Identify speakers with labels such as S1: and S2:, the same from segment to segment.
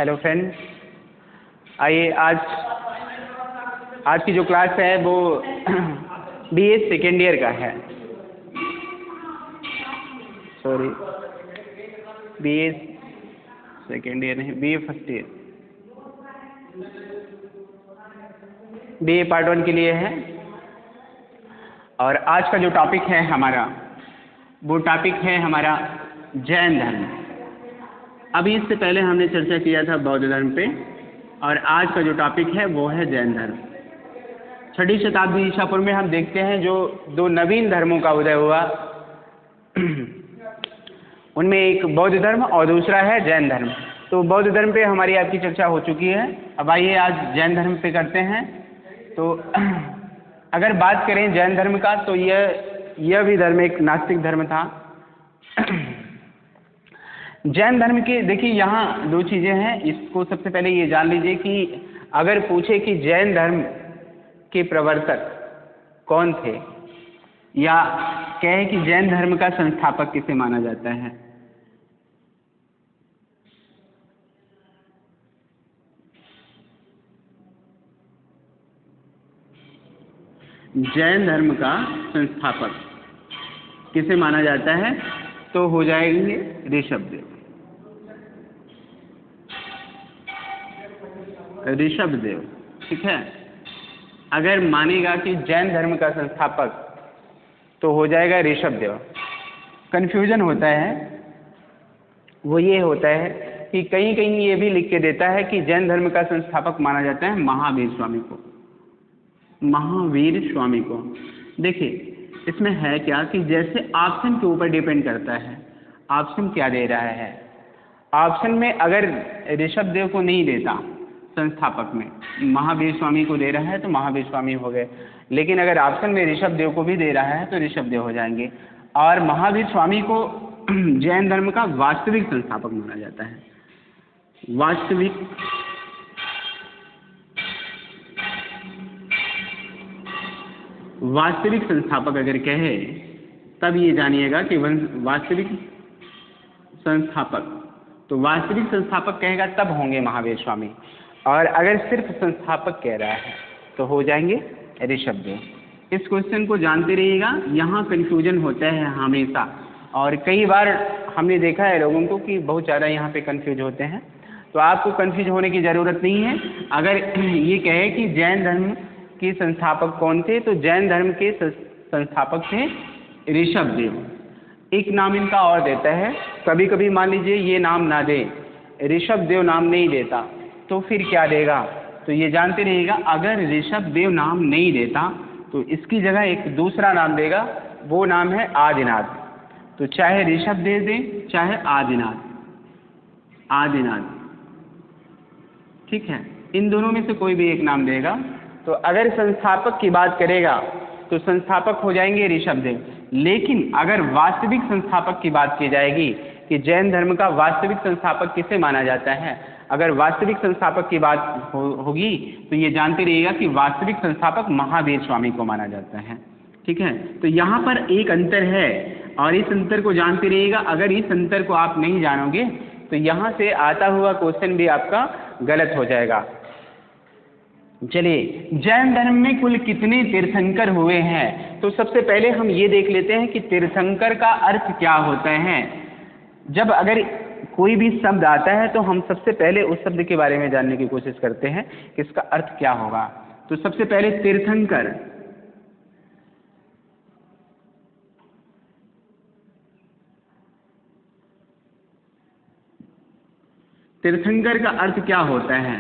S1: Hello friends, आइए आज की जो क्लास है वो बीए सेकेंड ईयर का है। सॉरी, बीए सेकेंड ईयर नहीं, BA first year, BA part 1 के लिए है। और आज का जो टॉपिक है हमारा, वो टॉपिक है हमारा जैन धर्म। अभी इससे पहले हमने चर्चा किया था बौद्ध धर्म पे, और आज का जो टॉपिक है वो है जैन धर्म। 6वीं शताब्दी ईसा पूर्व में हम देखते हैं जो दो नवीन धर्मों का उदय हुआ, उनमें एक बौद्ध धर्म और दूसरा है जैन धर्म। तो बौद्ध धर्म पे हमारी आपकी चर्चा हो चुकी है। अब आइए आज जैन धर्म पे करते हैं। तो अगर बात करें जैन धर्म का, तो यह भी धर्म एक नास्तिक धर्म था। जैन धर्म के देखिए यहाँ दो चीज़ें हैं, इसको सबसे पहले ये जान लीजिए कि अगर पूछे कि जैन धर्म के प्रवर्तक कौन थे, या कहे कि जैन धर्म का संस्थापक किसे माना जाता है, जैन धर्म का संस्थापक किसे माना जाता है, तो हो जाएंगे ऋषभदेव। ऋषभदेव, ठीक है। अगर मानेगा कि जैन धर्म का संस्थापक, तो हो जाएगा ऋषभदेव। कन्फ्यूजन होता है, वो ये होता है कि कहीं कहीं ये भी लिख के देता है कि जैन धर्म का संस्थापक माना जाता है महावीर स्वामी को। महावीर स्वामी को देखिए, इसमें है क्या कि जैसे ऑप्शन के ऊपर डिपेंड करता है, ऑप्शन क्या दे रहा है। ऑप्शन में अगर ऋषभदेव को नहीं देता, संस्थापक में महावीर स्वामी को दे रहा है तो महावीर स्वामी हो गए। लेकिन अगर ऑप्शन में ऋषभदेव को भी दे रहा है तो ऋषभदेव हो जाएंगे। और महावीर स्वामी को जैन धर्म का वास्तविक संस्थापक माना जाता है। वास्तविक संस्थापक अगर कहे, तब ये जानिएगा कि वास्तविक संस्थापक, तो वास्तविक संस्थापक कहेगा तब होंगे महावीर स्वामी। और अगर सिर्फ संस्थापक कह रहा है तो हो जाएंगे ऋषभदेव। इस क्वेश्चन को जानते रहिएगा, यहाँ कन्फ्यूजन होता है हमेशा, और कई बार हमने देखा है लोगों को कि बहुत ज़्यादा यहाँ पे कन्फ्यूज होते हैं। तो आपको कन्फ्यूज होने की ज़रूरत नहीं है। अगर ये कहे कि जैन धर्म के संस्थापक कौन थे, तो जैन धर्म के संस्थापक थे ऋषभदेव। एक नाम इनका और देता है, कभी कभी मान लीजिए ये नाम ना दे, ऋषभदेव नाम नहीं देता, तो फिर क्या देगा, तो ये जानते रहिएगा। अगर ऋषभदेव नाम नहीं देता तो इसकी जगह एक दूसरा नाम देगा, वो नाम है आदिनाथ। तो चाहे ऋषभदेव दे चाहे आदिनाथ, ठीक है, इन दोनों में से कोई भी एक नाम देगा। तो अगर संस्थापक की बात करेगा तो संस्थापक हो जाएंगे ऋषभदेव। लेकिन अगर वास्तविक संस्थापक की बात की जाएगी कि जैन धर्म का वास्तविक संस्थापक किसे माना जाता है, अगर वास्तविक संस्थापक की बात होगी तो ये जानते रहिएगा कि वास्तविक संस्थापक महावीर स्वामी को माना जाता है, ठीक है। तो यहाँ पर एक अंतर है, और इस अंतर को जानते रहिएगा। अगर इस अंतर को आप नहीं जानोगे तो यहाँ से आता हुआ क्वेश्चन भी आपका गलत हो जाएगा। चलिए, जैन धर्म में कुल कितने तीर्थंकर हुए हैं, तो सबसे पहले हम ये देख लेते हैं कि तीर्थंकर का अर्थ क्या होता है। जब अगर कोई भी शब्द आता है तो हम सबसे पहले उस शब्द के बारे में जानने की कोशिश करते हैं कि इसका अर्थ क्या होगा। तो सबसे पहले तीर्थंकर, तीर्थंकर का अर्थ क्या होता है।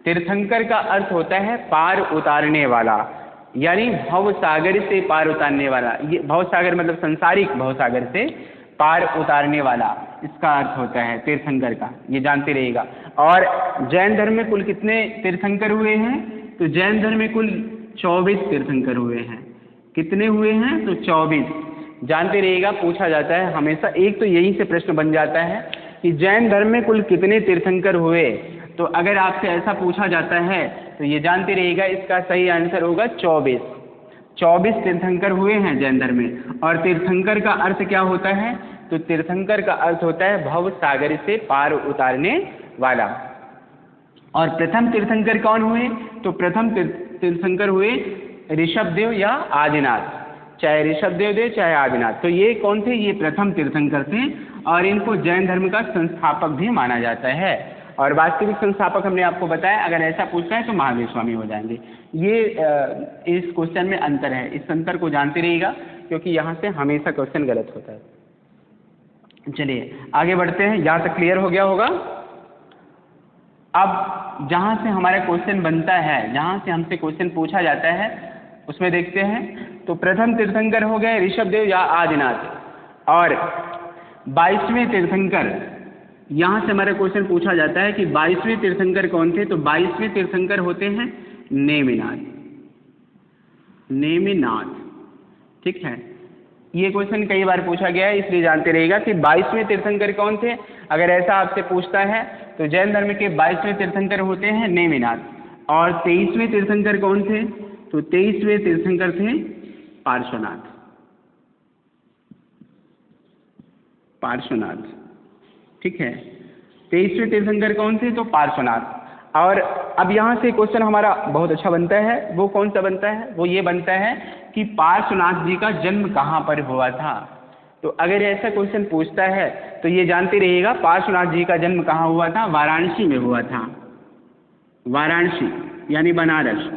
S1: तीर्थंकर का अर्थ होता है पार उतारने वाला, यानी भवसागर से पार उतारने वाला। ये भवसागर मतलब संसारिक भवसागर से पार उतारने वाला, इसका अर्थ होता है तीर्थंकर का, ये जानते रहिएगा। और जैन धर्म में कुल कितने तीर्थंकर हुए हैं, तो जैन धर्म में कुल 24 तीर्थंकर हुए हैं। कितने हुए हैं, तो 24। जानते रहिएगा, पूछा जाता है हमेशा, एक तो यही से प्रश्न बन जाता है कि जैन धर्म में कुल कितने तीर्थंकर हुए। तो अगर आपसे ऐसा पूछा जाता है तो ये जानते रहिएगा, इसका सही आंसर होगा 24। 24 तीर्थंकर हुए हैं जैन धर्म में। और तीर्थंकर का अर्थ क्या होता है, तो तीर्थंकर का अर्थ होता है भव सागर से पार उतारने वाला। और प्रथम तीर्थंकर कौन हुए? तो प्रथम तीर्थंकर हुए ऋषभदेव या आदिनाथ, चाहे ऋषभदेव थे चाहे आदिनाथ। तो ये कौन थे? ये प्रथम तीर्थंकर थे और इनको जैन धर्म का संस्थापक भी माना जाता है। और वास्तविक संस्थापक हमने आपको बताया, अगर ऐसा पूछता है तो महावीर स्वामी हो जाएंगे। ये इस क्वेश्चन में अंतर है, इस अंतर को जानते रहिएगा क्योंकि यहाँ से हमेशा क्वेश्चन गलत होता है। चलिए आगे बढ़ते हैं, यहाँ तक क्लियर हो गया होगा। अब जहाँ से हमारा क्वेश्चन बनता है, जहाँ से हमसे क्वेश्चन पूछा जाता है उसमें देखते हैं। तो प्रथम तीर्थंकर हो गए ऋषभदेव या आदिनाथ, और 22वें तीर्थंकर, यहाँ से हमारा क्वेश्चन पूछा जाता है कि 22वें तीर्थंकर कौन थे? तो 22वें तीर्थंकर होते हैं नेमिनाथ। नेमिनाथ, ठीक है। ये क्वेश्चन कई बार पूछा गया है, इसलिए जानते रहिएगा कि 22वें तीर्थंकर कौन थे। अगर ऐसा आपसे पूछता है तो जैन धर्म के 22वें तीर्थंकर होते हैं नेमिनाथ। और 23वें तीर्थंकर कौन थे? तो 23वें तीर्थंकर थे पार्श्वनाथ। पार्श्वनाथ, ठीक है। 23वें तीर्थंकर कौन थे? तो पार्श्वनाथ। और अब यहाँ से क्वेश्चन हमारा बहुत अच्छा बनता है। वो कौन सा बनता है? वो ये बनता है कि पार्श्वनाथ जी का जन्म कहाँ पर हुआ था। तो अगर ऐसा क्वेश्चन पूछता है तो ये जानते रहिएगा पार्श्वनाथ जी का जन्म कहाँ हुआ था? वाराणसी में हुआ था। वाराणसी यानी बनारस।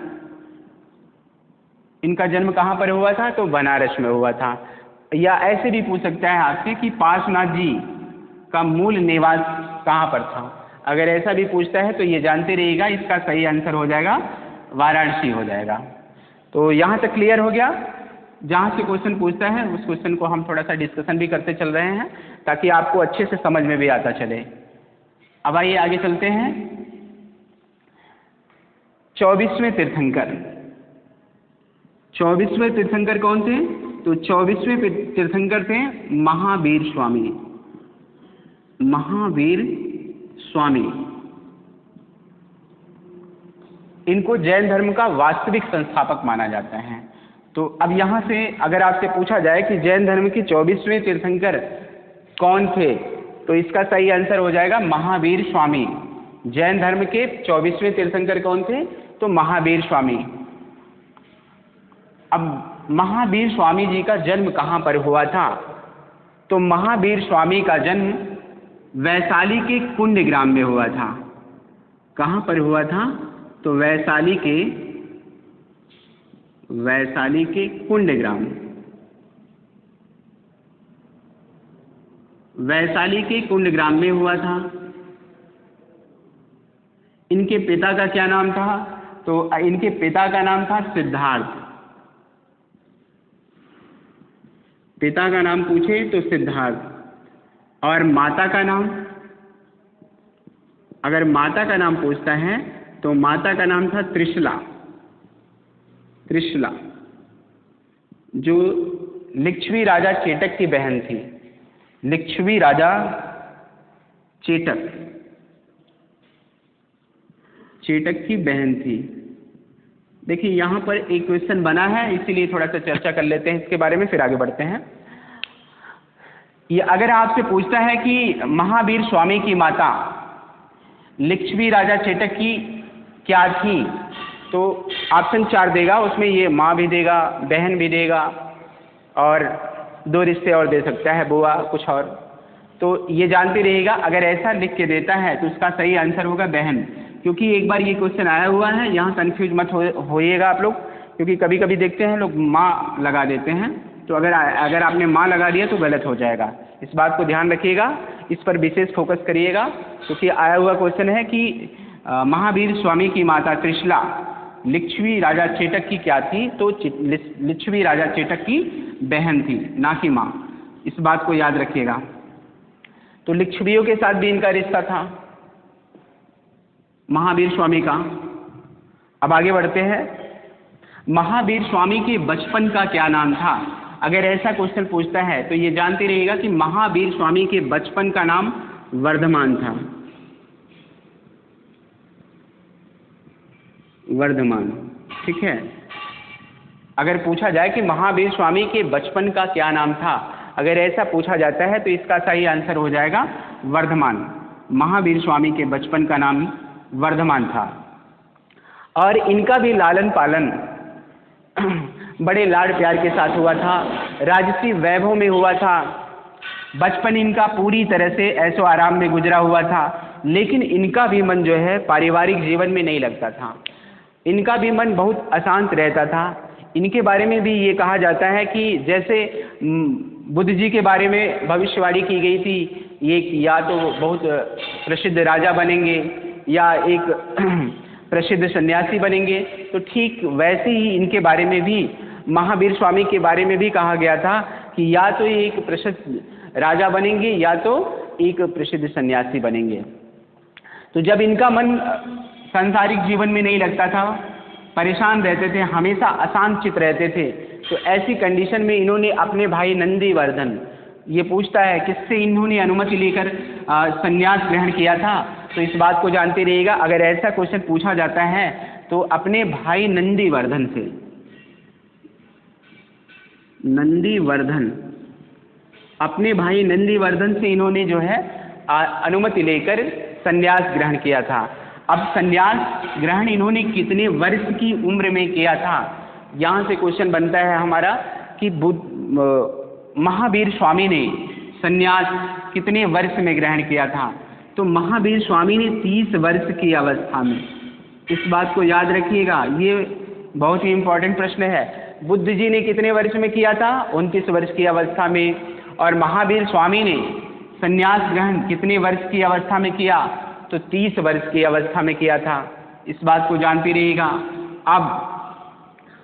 S1: इनका जन्म कहाँ पर हुआ था? तो बनारस में हुआ था। या ऐसे भी पूछ सकता है आपसे कि पार्श्वनाथ जी का मूल निवास कहाँ पर था। अगर ऐसा भी पूछता है तो ये जानते रहिएगा इसका सही आंसर हो जाएगा वाराणसी हो जाएगा। तो यहाँ तक क्लियर हो गया। जहाँ से क्वेश्चन पूछता है उस क्वेश्चन को हम थोड़ा सा डिस्कशन भी करते चल रहे हैं ताकि आपको अच्छे से समझ में भी आता चले। अब आइए आगे चलते हैं। 24वें तीर्थंकर, 24वें तीर्थंकर कौन थे? तो 24वें तीर्थंकर थे महावीर स्वामी। महावीर स्वामी, इनको जैन धर्म का वास्तविक संस्थापक माना जाता है। तो अब यहाँ से अगर आपसे पूछा जाए कि जैन धर्म के 24वें तीर्थंकर कौन थे, तो इसका सही आंसर हो जाएगा महावीर स्वामी। जैन धर्म के 24वें तीर्थंकर कौन थे? तो महावीर स्वामी। अब महावीर स्वामी जी का जन्म कहाँ पर हुआ था? तो महावीर स्वामी का जन्म वैशाली के कुंडग्राम में हुआ था। कहाँ पर हुआ था? तो वैशाली के कुंडग्राम। वैशाली के कुंडग्राम में हुआ था। इनके पिता का क्या नाम था? तो इनके पिता का नाम था सिद्धार्थ। पिता का नाम पूछे तो सिद्धार्थ। और माता का नाम, अगर माता का नाम पूछता है तो माता का नाम था त्रिशला। त्रिशला जो लिच्छवी राजा चेटक की बहन थी। लिच्छवी राजा चेटक की बहन थी। देखिए यहाँ पर एक क्वेश्चन बना है, इसीलिए थोड़ा सा चर्चा कर लेते हैं इसके बारे में, फिर आगे बढ़ते हैं। ये अगर आपसे पूछता है कि महावीर स्वामी की माता लिच्छवी राजा चेटक की क्या थी, तो ऑप्शन 4 देगा। उसमें ये माँ भी देगा, बहन भी देगा और 2 रिश्ते और दे सकता है, बुआ कुछ और। तो ये जानते रहिएगा अगर ऐसा लिख के देता है तो उसका सही आंसर होगा बहन। क्योंकि एक बार ये क्वेश्चन आया हुआ है, यहाँ कंफ्यूज मत होइएगा आप लोग, क्योंकि कभी कभी देखते हैं लोग माँ लगा देते हैं। तो अगर आपने माँ लगा दिया तो गलत हो जाएगा। इस बात को ध्यान रखिएगा, इस पर विशेष फोकस करिएगा, क्योंकि आया हुआ क्वेश्चन है कि महावीर स्वामी की माता त्रिशला लिच्छवी राजा चेटक की क्या थी? तो लिच्छवी राजा चेटक की बहन थी, ना कि माँ। इस बात को याद रखिएगा। तो लिच्छवियों के साथ भी इनका रिश्ता था महावीर स्वामी का। अब आगे बढ़ते हैं। महावीर स्वामी के बचपन का क्या नाम था? अगर ऐसा क्वेश्चन पूछता है तो ये जानते रहिएगा कि महावीर स्वामी के बचपन का नाम वर्धमान था। वर्धमान, ठीक है। अगर पूछा जाए कि महावीर स्वामी के बचपन का क्या नाम था, अगर ऐसा पूछा जाता है तो इसका सही आंसर हो जाएगा वर्धमान। महावीर स्वामी के बचपन का नाम वर्धमान था। और इनका भी लालन पालन बड़े लाड़ प्यार के साथ हुआ था, राजसी वैभव में हुआ था। बचपन इनका पूरी तरह से ऐशो आराम में गुजरा हुआ था, लेकिन इनका भी मन जो है पारिवारिक जीवन में नहीं लगता था। इनका भी मन बहुत अशांत रहता था। इनके बारे में भी ये कहा जाता है कि जैसे बुद्ध जी के बारे में भविष्यवाणी की गई थी, ये या तो बहुत प्रसिद्ध राजा बनेंगे या एक प्रसिद्ध सन्यासी बनेंगे, तो ठीक वैसे ही इनके बारे में भी, महावीर स्वामी के बारे में भी कहा गया था कि या तो ये एक प्रसिद्ध राजा बनेंगे या तो एक प्रसिद्ध सन्यासी बनेंगे। तो जब इनका मन सांसारिक जीवन में नहीं लगता था, परेशान रहते थे, हमेशा अशांत चित्त रहते थे, तो ऐसी कंडीशन में इन्होंने अपने भाई नंदीवर्धन, ये पूछता है किससे इन्होंने अनुमति लेकर संन्यास ग्रहण किया था, तो इस बात को जानते रहिएगा। अगर ऐसा क्वेश्चन पूछा जाता है तो अपने भाई नंदीवर्धन से, नंदीवर्धन, अपने भाई नंदीवर्धन से इन्होंने जो है अनुमति लेकर संन्यास ग्रहण किया था। अब संन्यास ग्रहण इन्होंने कितने वर्ष की उम्र में किया था, यहाँ से क्वेश्चन बनता है हमारा कि महावीर स्वामी ने संन्यास कितने वर्ष में ग्रहण किया था। तो महावीर स्वामी ने 30 वर्ष की अवस्था में, इस बात को याद रखिएगा, ये बहुत ही इम्पोर्टेंट प्रश्न है। बुद्ध जी ने कितने वर्ष में किया था? 29 वर्ष की अवस्था में। और महावीर स्वामी ने संन्यास ग्रहण कितने वर्ष की अवस्था में किया? तो 30 वर्ष की अवस्था में किया था। इस बात को जानते रहिएगा।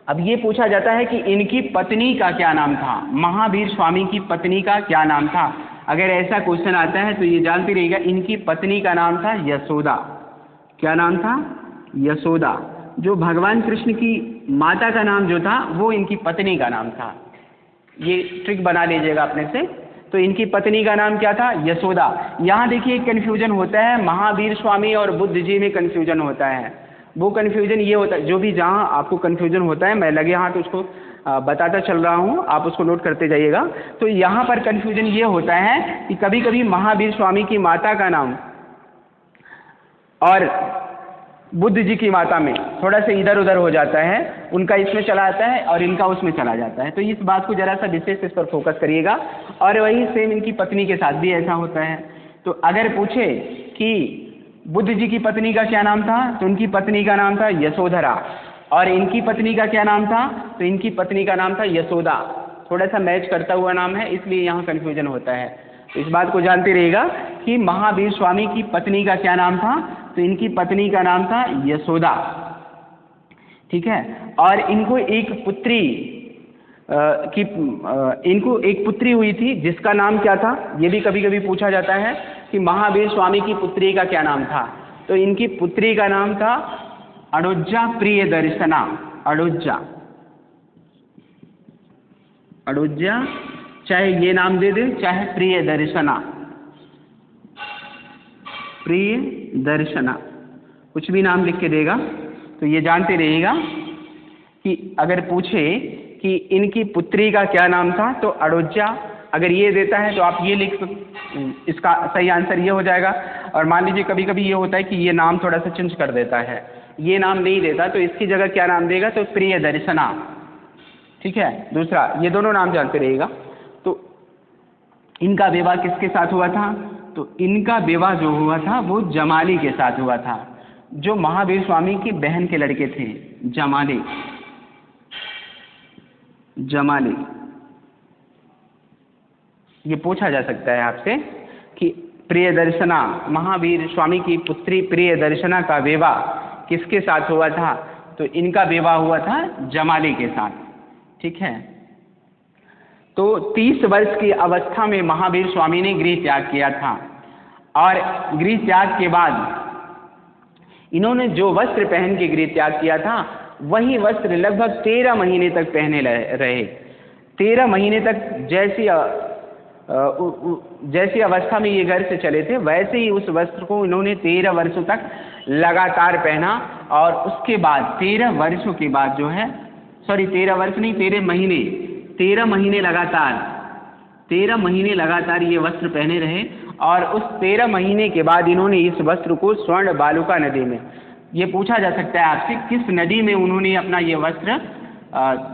S1: अब ये पूछा जाता है कि इनकी पत्नी का क्या नाम था, महावीर स्वामी की पत्नी का क्या नाम था। अगर ऐसा क्वेश्चन आता है तो ये जानते रहिएगा, इनकी पत्नी का नाम था यशोदा। क्या नाम था? यशोदा। जो भगवान कृष्ण की माता का नाम जो था वो इनकी पत्नी का नाम था। ये ट्रिक बना लीजिएगा अपने से। तो इनकी पत्नी का नाम क्या था? यशोदा। यहाँ देखिए कन्फ्यूजन होता है, महावीर स्वामी और बुद्ध जी में कन्फ्यूजन होता है। वो कन्फ्यूजन ये होता है, जो भी जहाँ आपको कन्फ्यूजन होता है, मैं लगे हाथ उसको बताता चल रहा हूँ, आप उसको नोट करते जाइएगा। तो यहाँ पर कन्फ्यूजन ये होता है कि कभी कभी महावीर स्वामी की माता का नाम और बुद्ध जी की माता में थोड़ा सा इधर उधर हो जाता है, उनका इसमें चला जाता है और इनका उसमें चला जाता है। तो इस बात को जरा सा विशेष इस पर फोकस करिएगा। और वही सेम इनकी पत्नी के साथ भी ऐसा होता है। तो अगर पूछे कि बुद्ध जी की पत्नी का क्या नाम था, तो उनकी पत्नी का नाम था यशोधरा। और इनकी पत्नी का क्या नाम था? तो इनकी पत्नी का नाम था यशोदा। थोड़ा सा मैच करता हुआ नाम है, इसलिए यहाँ कन्फ्यूजन होता है। तो इस बात को जानते रहिएगा कि महावीर स्वामी की पत्नी का क्या नाम था, तो इनकी पत्नी का नाम था यशोदा। ठीक है। और इनको एक पुत्री इनको एक पुत्री हुई थी जिसका नाम क्या था, ये भी कभी कभी पूछा जाता है कि महावीर स्वामी की पुत्री का क्या नाम था। तो इनकी पुत्री का नाम था अड़ोज्जा प्रियदर्शना। अड़ोज्जा, अड़ोज्जा, चाहे ये नाम दे दे चाहे प्रियदर्शना, प्रियदर्शना, कुछ भी नाम लिख के देगा। तो ये जानते रहिएगा कि अगर पूछे कि इनकी पुत्री का क्या नाम था, तो अड़ोज्जा अगर ये देता है तो आप ये लिख, इसका सही आंसर ये हो जाएगा। और मान लीजिए कभी कभी ये होता है कि ये नाम थोड़ा सा चेंज कर देता है, ये नाम नहीं देता, तो इसकी जगह क्या नाम देगा, तो प्रियदर्शना। ठीक है। दूसरा, ये दोनों नाम जानते रहिएगा। तो इनका विवाह किसके साथ हुआ था? तो इनका विवाह जो हुआ था वो जमाली के साथ हुआ था, जो महावीर स्वामी की बहन के लड़के थे, जमाली। जमाली, ये पूछा जा सकता है आपसे कि प्रियदर्शना, महावीर स्वामी की पुत्री प्रियदर्शना का विवाह किसके साथ हुआ था? तो इनका विवाह हुआ था जमाली के साथ। ठीक है। तो 30 वर्ष की अवस्था में महावीर स्वामी ने गृह त्याग किया था। और गृह त्याग के बाद इन्होंने जो वस्त्र पहन के गृह त्याग किया था, वही वस्त्र लगभग 13 महीने तक पहने रहे। 13 महीने तक जैसी अवस्था में ये घर से चले थे, वैसे ही उस वस्त्र को इन्होंने 13 वर्षों तक लगातार पहना। और उसके बाद 13 वर्षों के बाद जो है, सॉरी 13 वर्ष नहीं, 13 महीने, 13 महीने लगातार, 13 महीने लगातार ये वस्त्र पहने रहे। और उस 13 महीने के बाद इन्होंने इस वस्त्र को स्वर्ण बालुका नदी में, ये पूछा जा सकता है आपसे किस नदी में उन्होंने अपना ये वस्त्र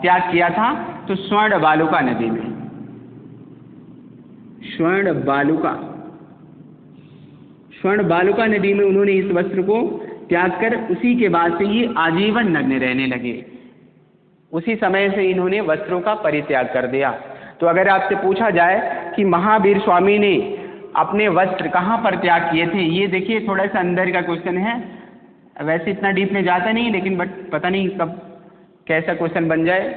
S1: त्याग किया था, तो स्वर्ण बालुका नदी में, स्वर्ण बालुका नदी में उन्होंने इस वस्त्र को त्याग कर उसी के बाद से ये आजीवन नग्न रहने लगे। उसी समय से इन्होंने वस्त्रों का परित्याग कर दिया। तो अगर आपसे पूछा जाए कि महावीर स्वामी ने अपने वस्त्र कहाँ पर त्याग किए थे, ये देखिए थोड़ा सा अंदर का क्वेश्चन है, वैसे इतना डीप में जाता नहीं, लेकिन बट पता नहीं कब कैसा क्वेश्चन बन जाए,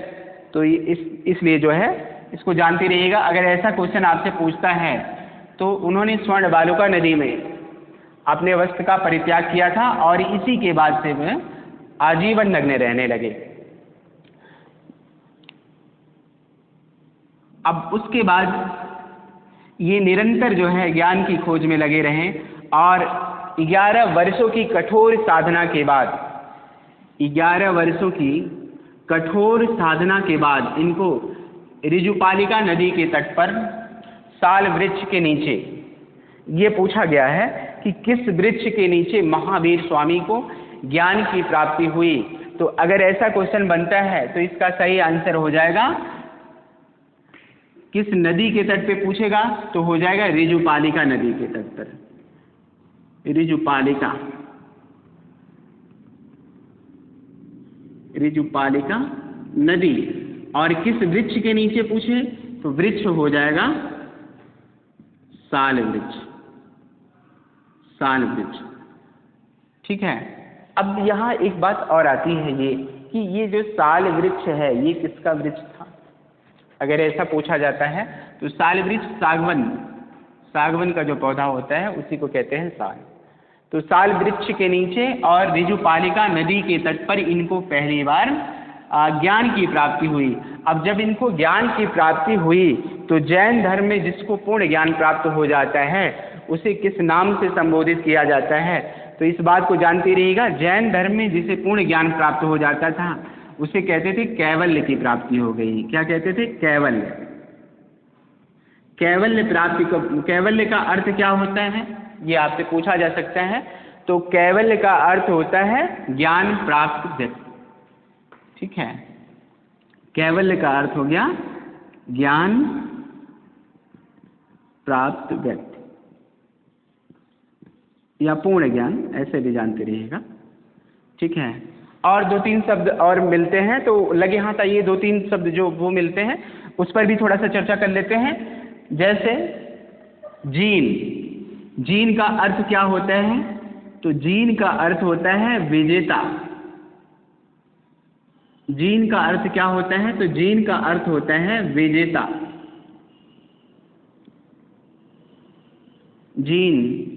S1: तो इसलिए जो है इसको जानते रहिएगा। अगर ऐसा क्वेश्चन आपसे पूछता है तो उन्होंने स्वर्ण बालुका नदी में अपने वस्त्र का परित्याग किया था और इसी के बाद से वे आजीवन नग्न रहने लगे। अब उसके बाद ये निरंतर जो है ज्ञान की खोज में लगे रहे और 11 वर्षों की कठोर साधना के बाद, 11 वर्षों की कठोर साधना के बाद इनको ऋजुपालिका नदी के तट पर साल वृक्ष के नीचे, ये पूछा गया है कि किस वृक्ष के नीचे महावीर स्वामी को ज्ञान की प्राप्ति हुई। तो अगर ऐसा क्वेश्चन बनता है तो इसका सही आंसर हो जाएगा, किस नदी के तट पे पूछेगा तो हो जाएगा ऋजुपालिका नदी के तट पर, ऋजुपालिका नदी। और किस वृक्ष के नीचे पूछे तो वृक्ष हो जाएगा साल वृक्ष, ठीक है। अब यहाँ एक बात और आती है ये कि ये जो साल वृक्ष है ये किसका वृक्ष था। अगर ऐसा पूछा जाता है तो साल वृक्ष सागवन का जो पौधा होता है उसी को कहते हैं साल। तो साल वृक्ष के नीचे और ऋजुपालिका नदी के तट पर इनको पहली बार ज्ञान की प्राप्ति हुई। अब जब इनको ज्ञान की प्राप्ति हुई तो जैन धर्म में जिसको पूर्ण ज्ञान प्राप्त हो जाता है उसे किस नाम से संबोधित किया जाता है, तो इस बात को जानते रहिएगा। जैन धर्म में जिसे पूर्ण ज्ञान प्राप्त हो जाता था उसे कहते थे कैवल्य की प्राप्ति हो गई। क्या कहते थे? कैवल्य प्राप्ति। कैवल्य का अर्थ क्या होता है ये आपसे पूछा जा सकता है। तो कैवल्य का अर्थ होता है ज्ञान प्राप्त व्यक्ति, ठीक है। कैवल्य का अर्थ हो गया ज्ञान प्राप्त व्यक्ति या पूर्ण ज्ञान, ऐसे भी जानते रहिएगा, ठीक है। और 2-3 शब्द और मिलते हैं तो लगे हाथ आइए 2-3 शब्द जो वो मिलते हैं उस पर भी थोड़ा सा चर्चा कर लेते हैं। जैसे जीन का अर्थ क्या होता है, तो जीन का अर्थ होता है विजेता। जीन का अर्थ क्या होता है, तो जीन का अर्थ होता है विजेता। जीन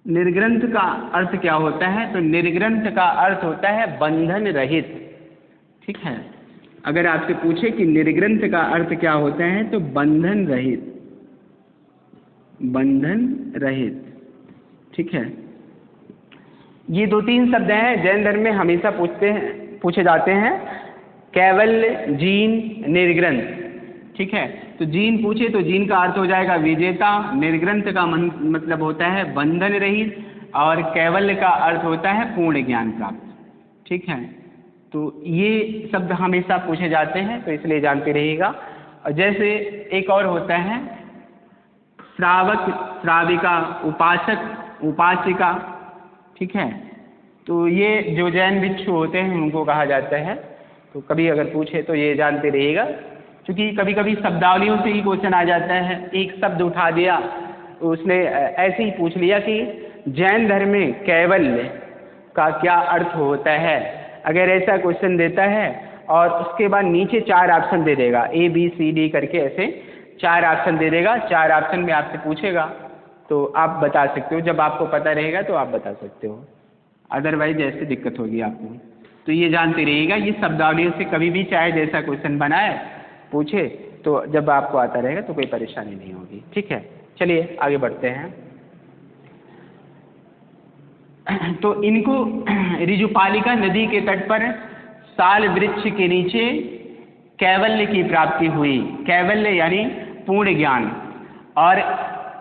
S1: निर्ग्रंथ का अर्थ क्या होता है, तो निर्ग्रंथ का अर्थ होता है बंधन रहित, ठीक है। अगर आपसे पूछे कि निर्ग्रंथ का अर्थ क्या होता है तो बंधन रहित, ठीक है। ये 2-3 शब्द हैं जैन धर्म में हमेशा पूछे जाते हैं, कैवल्य, जीन, निर्ग्रंथ, ठीक है। तो जीन पूछे तो जीन का अर्थ हो जाएगा विजेता, निर्ग्रंथ का मतलब होता है बंधन रहित और कैवल्य का अर्थ होता है पूर्ण ज्ञान प्राप्त, ठीक है। तो ये शब्द हमेशा पूछे जाते हैं तो इसलिए जानते रहिएगा। जैसे एक और होता है श्रावक, श्राविका, उपासक, उपासिका, ठीक है। तो ये जो जैन भिक्षु होते हैं उनको कहा जाता है। तो कभी अगर पूछे तो ये जानते रहिएगा, क्योंकि कभी कभी शब्दावलियों से ही क्वेश्चन आ जाता है। एक शब्द उठा दिया तो उसने ऐसे ही पूछ लिया कि जैन धर्म में कैवल्य का क्या अर्थ होता है। अगर ऐसा क्वेश्चन देता है और उसके बाद नीचे 4 ऑप्शन दे देगा, ABCD करके ऐसे 4 ऑप्शन दे देगा। 4 ऑप्शन में आपसे पूछेगा तो आप बता सकते हो। जब आपको पता रहेगा तो आप बता सकते हो, अदरवाइज ऐसे दिक्कत होगी आपको। तो ये जानते रहिएगा, ये शब्दावलियों से कभी भी चाहे जैसा क्वेश्चन बनाए पूछे तो जब आपको आता रहेगा तो कोई परेशानी नहीं होगी, ठीक है। चलिए आगे बढ़ते हैं। तो इनको ऋजुपालिका नदी के तट पर साल वृक्ष के नीचे कैवल्य की प्राप्ति हुई। कैवल्य यानी पूर्ण ज्ञान। और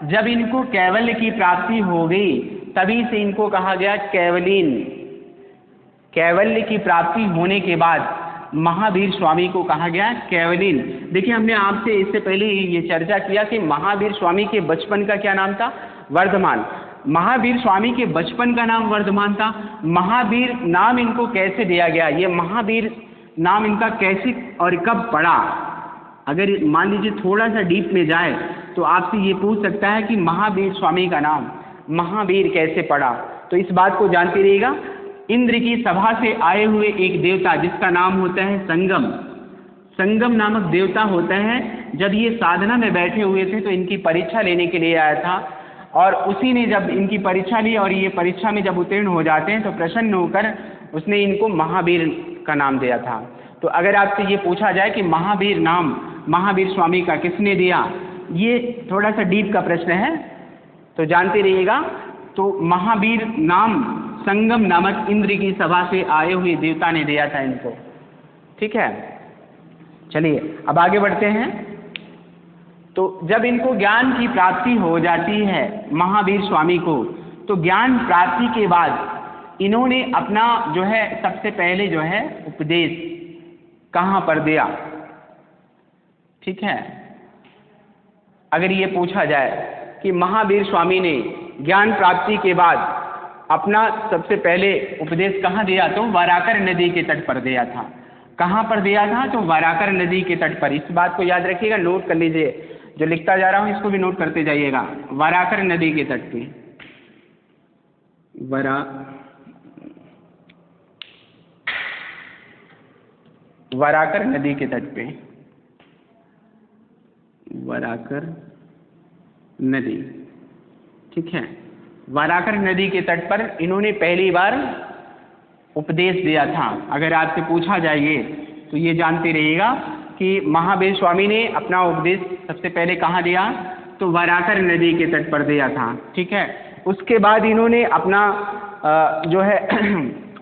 S1: जब इनको कैवल्य की प्राप्ति हो गई तभी से इनको कहा गया कैवलीन। कैवल्य की प्राप्ति होने के बाद महावीर स्वामी को कहा गया कैवलीन। देखिए, हमने आपसे इससे पहले ये चर्चा किया कि महावीर स्वामी के बचपन का क्या नाम था? वर्धमान। महावीर स्वामी के बचपन का नाम वर्धमान था। महावीर नाम इनको कैसे दिया गया? ये महावीर नाम इनका कैसे और कब पड़ा? अगर मान लीजिए थोड़ा सा डीप में जाए तो आपसे ये पूछ सकता है कि महावीर स्वामी का नाम महावीर कैसे पड़ा? तो इस बात को जानते रहिएगा। इंद्र की सभा से आए हुए एक देवता जिसका नाम होता है संगम, संगम नामक देवता होता है। जब ये साधना में बैठे हुए थे तो इनकी परीक्षा लेने के लिए आया था, और उसी ने जब इनकी परीक्षा ली और ये परीक्षा में जब उत्तीर्ण हो जाते हैं तो प्रसन्न होकर उसने इनको महावीर का नाम दिया था। तो अगर आपसे ये पूछा जाए कि महावीर नाम महावीर स्वामी का किसने दिया, ये थोड़ा सा डीप का प्रश्न है, तो जानते रहिएगा। तो महावीर नाम संगम नामक इंद्र की सभा से आए हुए देवता ने दिया था इनको। ठीक है, चलिए अब आगे बढ़ते हैं। तो जब इनको ज्ञान की प्राप्ति हो जाती है महावीर स्वामी को, तो ज्ञान प्राप्ति के बाद इन्होंने अपना जो है सबसे पहले जो है उपदेश कहाँ पर दिया? ठीक है, अगर ये पूछा जाए कि महावीर स्वामी ने ज्ञान प्राप्ति के बाद अपना सबसे पहले उपदेश कहाँ दिया, तो वाराकर नदी के तट पर दिया था। कहाँ पर दिया था? तो वाराकर नदी के तट पर। इस बात को याद रखिएगा, नोट कर लीजिए। जो लिखता जा रहा हूँ इसको भी नोट करते जाइएगा। वाराकर नदी के तट पे, वाराकर नदी के तट पे, वाराकर नदी। ठीक है, वाराकर नदी के तट पर इन्होंने पहली बार उपदेश दिया था। अगर आपसे पूछा जाए तो ये जानते रहिएगा कि महावीर स्वामी ने अपना उपदेश सबसे पहले कहाँ दिया? तो वाराकर नदी के तट पर दिया था। ठीक है, उसके बाद इन्होंने अपना जो है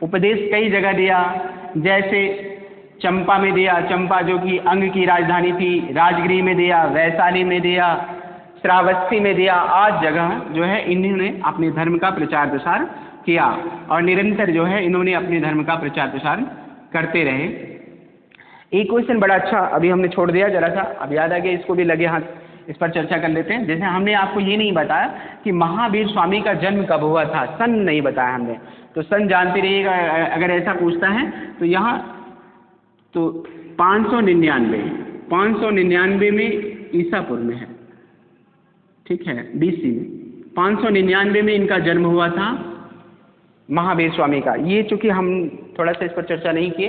S1: उपदेश कई जगह दिया, जैसे चंपा में दिया, चंपा जो कि अंग की राजधानी थी, राजगृह में दिया, वैशाली में दिया, श्रावस्ती में दिया। आज जगह जो है इन्होंने अपने धर्म का प्रचार प्रसार किया और निरंतर जो है इन्होंने अपने धर्म का प्रचार प्रसार करते रहे। एक क्वेश्चन बड़ा अच्छा अभी हमने छोड़ दिया जरा सा, अब याद आ गया, इसको भी लगे हाथ इस पर चर्चा कर लेते हैं। जैसे हमने आपको ये नहीं बताया कि महावीर स्वामी का जन्म कब हुआ था, सन नहीं बताया हमने, तो सन जानते रहिएगा। अगर ऐसा पूछता है तो यहाँ तो 599 में ईसापुर में है। ठीक है, BC में 599 में इनका जन्म हुआ था महावीर स्वामी का। ये चूंकि हम थोड़ा सा इस पर चर्चा नहीं किए,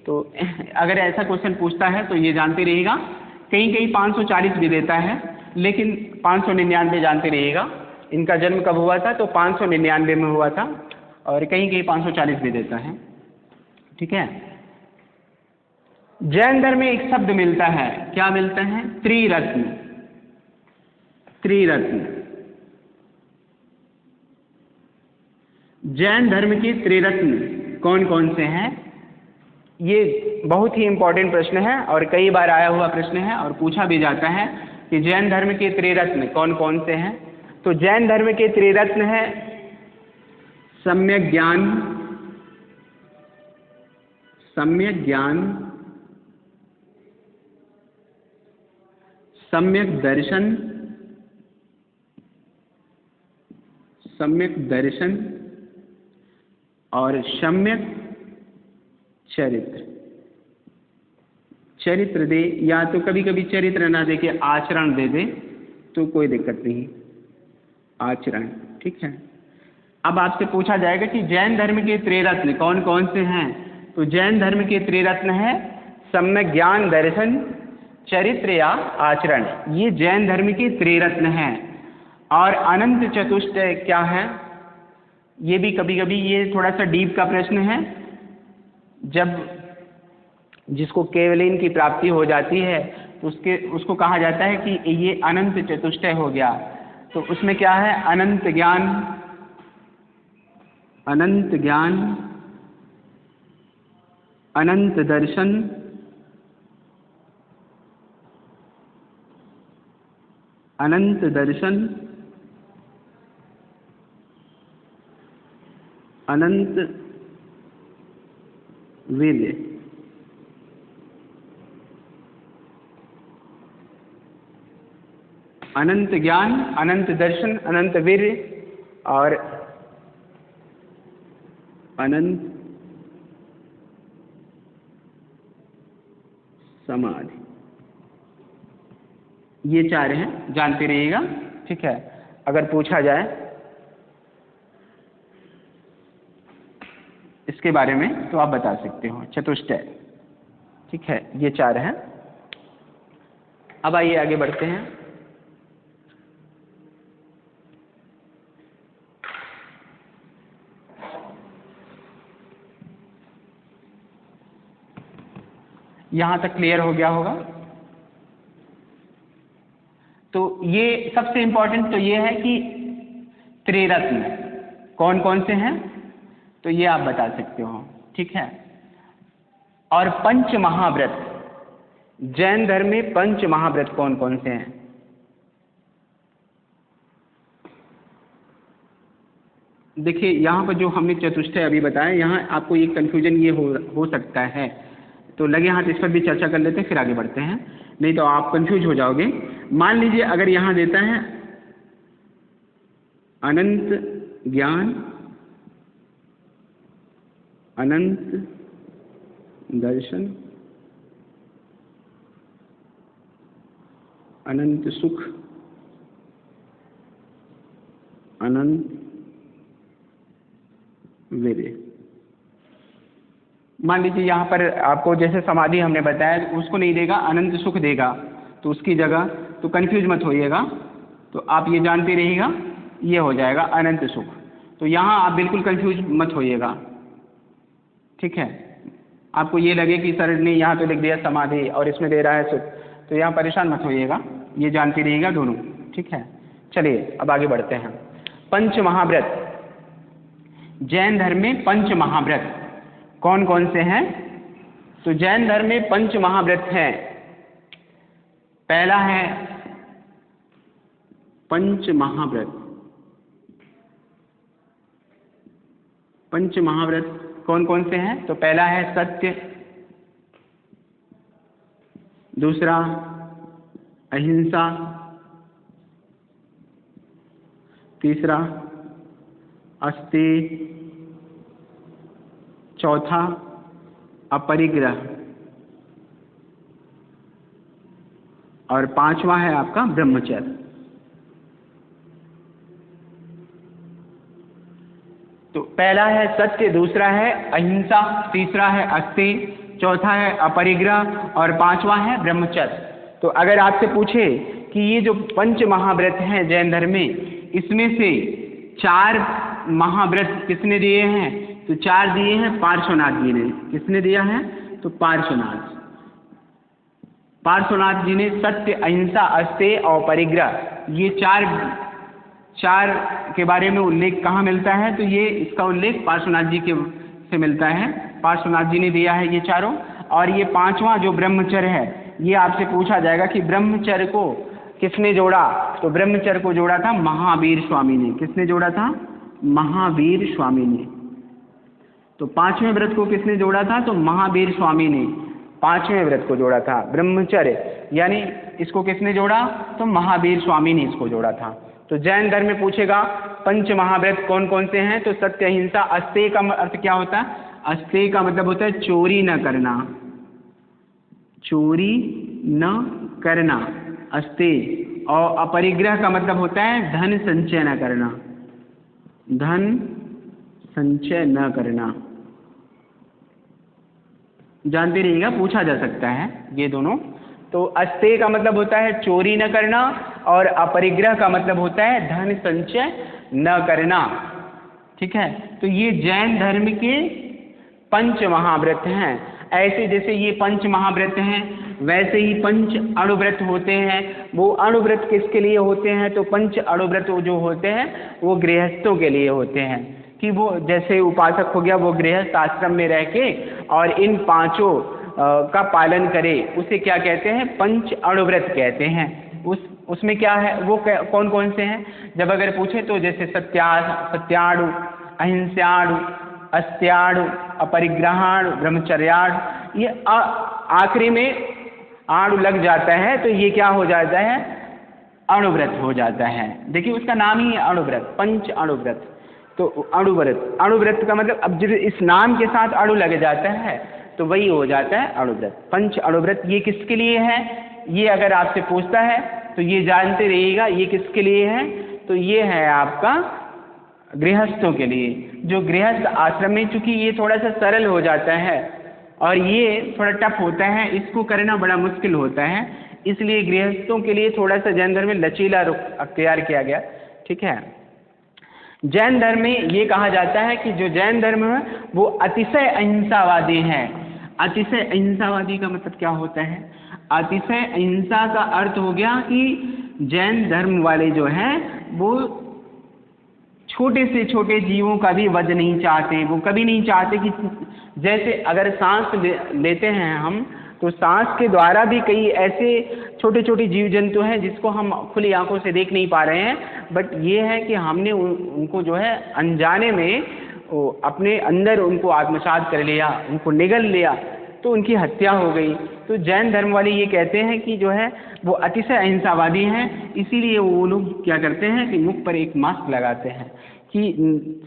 S1: तो अगर ऐसा क्वेश्चन पूछता है तो ये जानते रहिएगा। कहीं कहीं 540 भी देता है, लेकिन 599 जानते रहिएगा। इनका जन्म कब हुआ था? तो 599 में हुआ था, और कहीं कहीं 540 भी देता है। ठीक है, जैन धर्म में एक शब्द मिलता है, क्या मिलता है? त्रिरत्न। त्रिरत्न, जैन धर्म के त्रिरत्न कौन कौन से हैं? ये बहुत ही इंपॉर्टेंट प्रश्न है और कई बार आया हुआ प्रश्न है और पूछा भी जाता है कि जैन धर्म के त्रिरत्न कौन कौन से हैं। तो जैन धर्म के त्रिरत्न है सम्यक ज्ञान, सम्यक ज्ञान, सम्यक दर्शन, सम्यक दर्शन और सम्यक चरित्र। चरित्र दे, या तो कभी कभी चरित्र ना दे के आचरण दे दे तो कोई दिक्कत नहीं, आचरण। ठीक है, अब आपसे पूछा जाएगा कि जैन धर्म के त्रिरत्न कौन कौन से हैं? तो जैन धर्म के त्रिरत्न है सम्यक ज्ञान, दर्शन, चरित्र या आचरण। ये जैन धर्म के त्रिरत्न हैं। और अनंत चतुष्टय क्या है? ये भी कभी कभी ये थोड़ा सा डीप का प्रश्न है। जब जिसको केवलीन की प्राप्ति हो जाती है तो उसको कहा जाता है कि ये अनंत चतुष्टय हो गया। तो उसमें क्या है? अनंत ज्ञान, अनंत ज्ञान, अनंत दर्शन, अनंत दर्शन, अनंत वीर्य। अनंत ज्ञान, अनंत दर्शन, अनंत वीर्य और अनंत समाधि, ये चार हैं, जानते रहिएगा। ठीक है, अगर पूछा जाए इसके बारे में तो आप बता सकते हो। चतुष्टय, ठीक है, ये चार हैं। अब आइए आगे बढ़ते हैं। यहां तक क्लियर हो गया होगा। तो ये सबसे इंपॉर्टेंट तो ये है कि त्रिरत्न कौन कौन से हैं, तो ये आप बता सकते हो। ठीक है, और पंच महाव्रत, जैन धर्म में पंच महाव्रत कौन कौन से हैं? देखिए, यहाँ पर जो हमने चतुष्टय अभी बताया, यहाँ आपको ये कंफ्यूजन ये हो सकता है, तो लगे हाथ इस पर भी चर्चा कर लेते हैं, फिर आगे बढ़ते हैं, नहीं तो आप कंफ्यूज हो जाओगे। मान लीजिए अगर यहाँ देता है अनंत ज्ञान, अनंत दर्शन, अनंत सुख, अनंत वीर्य। मान लीजिए यहाँ पर आपको जैसे समाधि हमने बताया, उसको नहीं देगा, अनंत सुख देगा, तो उसकी जगह तो कंफ्यूज मत होइएगा, तो आप ये जानते रहिएगा, ये हो जाएगा अनंत सुख। तो यहाँ आप बिल्कुल कंफ्यूज मत होइएगा। ठीक है, आपको ये लगे कि सर ने यहाँ तो लिख दिया समाधि और इसमें दे रहा है सुख, तो यहाँ परेशान मत होइएगा, ये जानते रहिएगा दोनों। ठीक है, चलिए अब आगे बढ़ते हैं। पंच महाव्रत, जैन धर्म में पंच महाव्रत कौन कौन से हैं? तो जैन धर्म में पंच महाव्रत हैं। पहला है पंच महाव्रत। पंच महाव्रत कौन कौन से हैं? तो पहला है सत्य, दूसरा अहिंसा, तीसरा अस्तेय, चौथा अपरिग्रह और पांचवा है आपका ब्रह्मचर्य। तो पहला है सत्य, दूसरा है अहिंसा, तीसरा है अस्तेय, चौथा है अपरिग्रह और पांचवा है ब्रह्मचर्य। तो अगर आपसे पूछे कि ये जो पंच महाव्रत हैं जैन धर्म में, इसमें से चार महाव्रत किसने दिए हैं? तो चार दिए हैं पार्श्वनाथ जी ने। किसने दिया है? तो पार्श्वनाथ। पार्श्वनाथ जी ने सत्य, अहिंसा, अस्तेय और परिग्रह, ये चार के बारे में उल्लेख कहाँ मिलता है? तो ये इसका उल्लेख पार्श्वनाथ जी के से मिलता है। पार्श्वनाथ जी ने दिया है ये चारों। और ये पांचवा जो ब्रह्मचर्य है, ये आपसे पूछा जाएगा कि ब्रह्मचर्य को किसने जोड़ा? तो ब्रह्मचर्य को जोड़ा था महावीर स्वामी ने। किसने जोड़ा था? महावीर स्वामी ने। तो पांचवें व्रत को किसने जोड़ा था? तो महावीर स्वामी ने पांचवें व्रत को जोड़ा था। ब्रह्मचर्य यानी इसको किसने जोड़ा? तो महावीर स्वामी ने इसको जोड़ा था। तो जैन धर्म में पूछेगा पंच महाव्रत कौन कौन से हैं? तो सत्य, अहिंसा, अस्तेय का अर्थ क्या होता है? अस्तेय का मतलब होता है चोरी न करना, चोरी न करना, अस्तेय। और अपरिग्रह का मतलब होता है धन संचय न करना, धन संचय न करना। जानते रहिएगा, पूछा जा सकता है ये दोनों। तो अस्तेय का मतलब होता है चोरी न करना और अपरिग्रह का मतलब होता है धन संचय न करना। ठीक है, तो ये जैन धर्म के पंच महाव्रत हैं। ऐसे जैसे ये पंच महाव्रत हैं, वैसे ही पंच अणुव्रत होते हैं। वो अणुव्रत किसके लिए होते हैं? तो पंच अणुव्रत जो होते हैं वो गृहस्थों के लिए होते हैं। कि वो जैसे उपासक हो गया वो गृहस्थ आश्रम में रह के और इन पांचों का पालन करे, उसे क्या कहते हैं? पंच अणुव्रत कहते हैं। उसमें क्या है, वो कौन कौन से हैं? जब अगर पूछे तो जैसे सत्याणु, अहिंसाणु, अस्त्याणु, अपरिग्रहाणु, ब्रह्मचर्याणु, ये आखिरी में आणु लग जाता है तो ये क्या हो जाता है? अणुव्रत हो जाता है। देखिए उसका नाम ही है अणुव्रत, पंच अणुव्रत। तो अणुव्रत का मतलब अब जब इस नाम के साथ अणु लग जाता है तो वही हो जाता है अणुव्रत। पंच अणुव्रत ये किसके लिए है? ये अगर आपसे पूछता है तो ये जानते रहिएगा ये किसके लिए है? तो ये है आपका गृहस्थों के लिए। जो गृहस्थ आश्रम में, चूंकि ये थोड़ा सा सरल हो जाता है और ये थोड़ा टफ होता है, इसको करना बड़ा मुश्किल होता है, इसलिए गृहस्थों के लिए थोड़ा सा जैन धर्म में लचीला रुख अख्तियार किया गया। ठीक है। जैन धर्म में ये कहा जाता है कि जो जैन धर्म है वो अतिशय अहिंसावादी है। अतिशय अहिंसावादी का मतलब क्या होता है? अतिशय अहिंसा का अर्थ हो गया कि जैन धर्म वाले जो हैं वो छोटे से छोटे जीवों का भी वध नहीं चाहते। वो कभी नहीं चाहते कि जैसे अगर सांस लेते हैं हम, तो सांस के द्वारा भी कई ऐसे छोटे छोटे जीव जंतु हैं जिसको हम खुली आंखों से देख नहीं पा रहे हैं, बट ये है कि हमने उनको जो है अनजाने में अपने अंदर उनको आत्मसात कर लिया, उनको निगल लिया, तो उनकी हत्या हो गई। तो जैन धर्म वाले ये कहते हैं कि जो है वो अतिशय अहिंसावादी हैं, इसीलिए वो लोग क्या करते हैं कि मुख पर एक मास्क लगाते हैं कि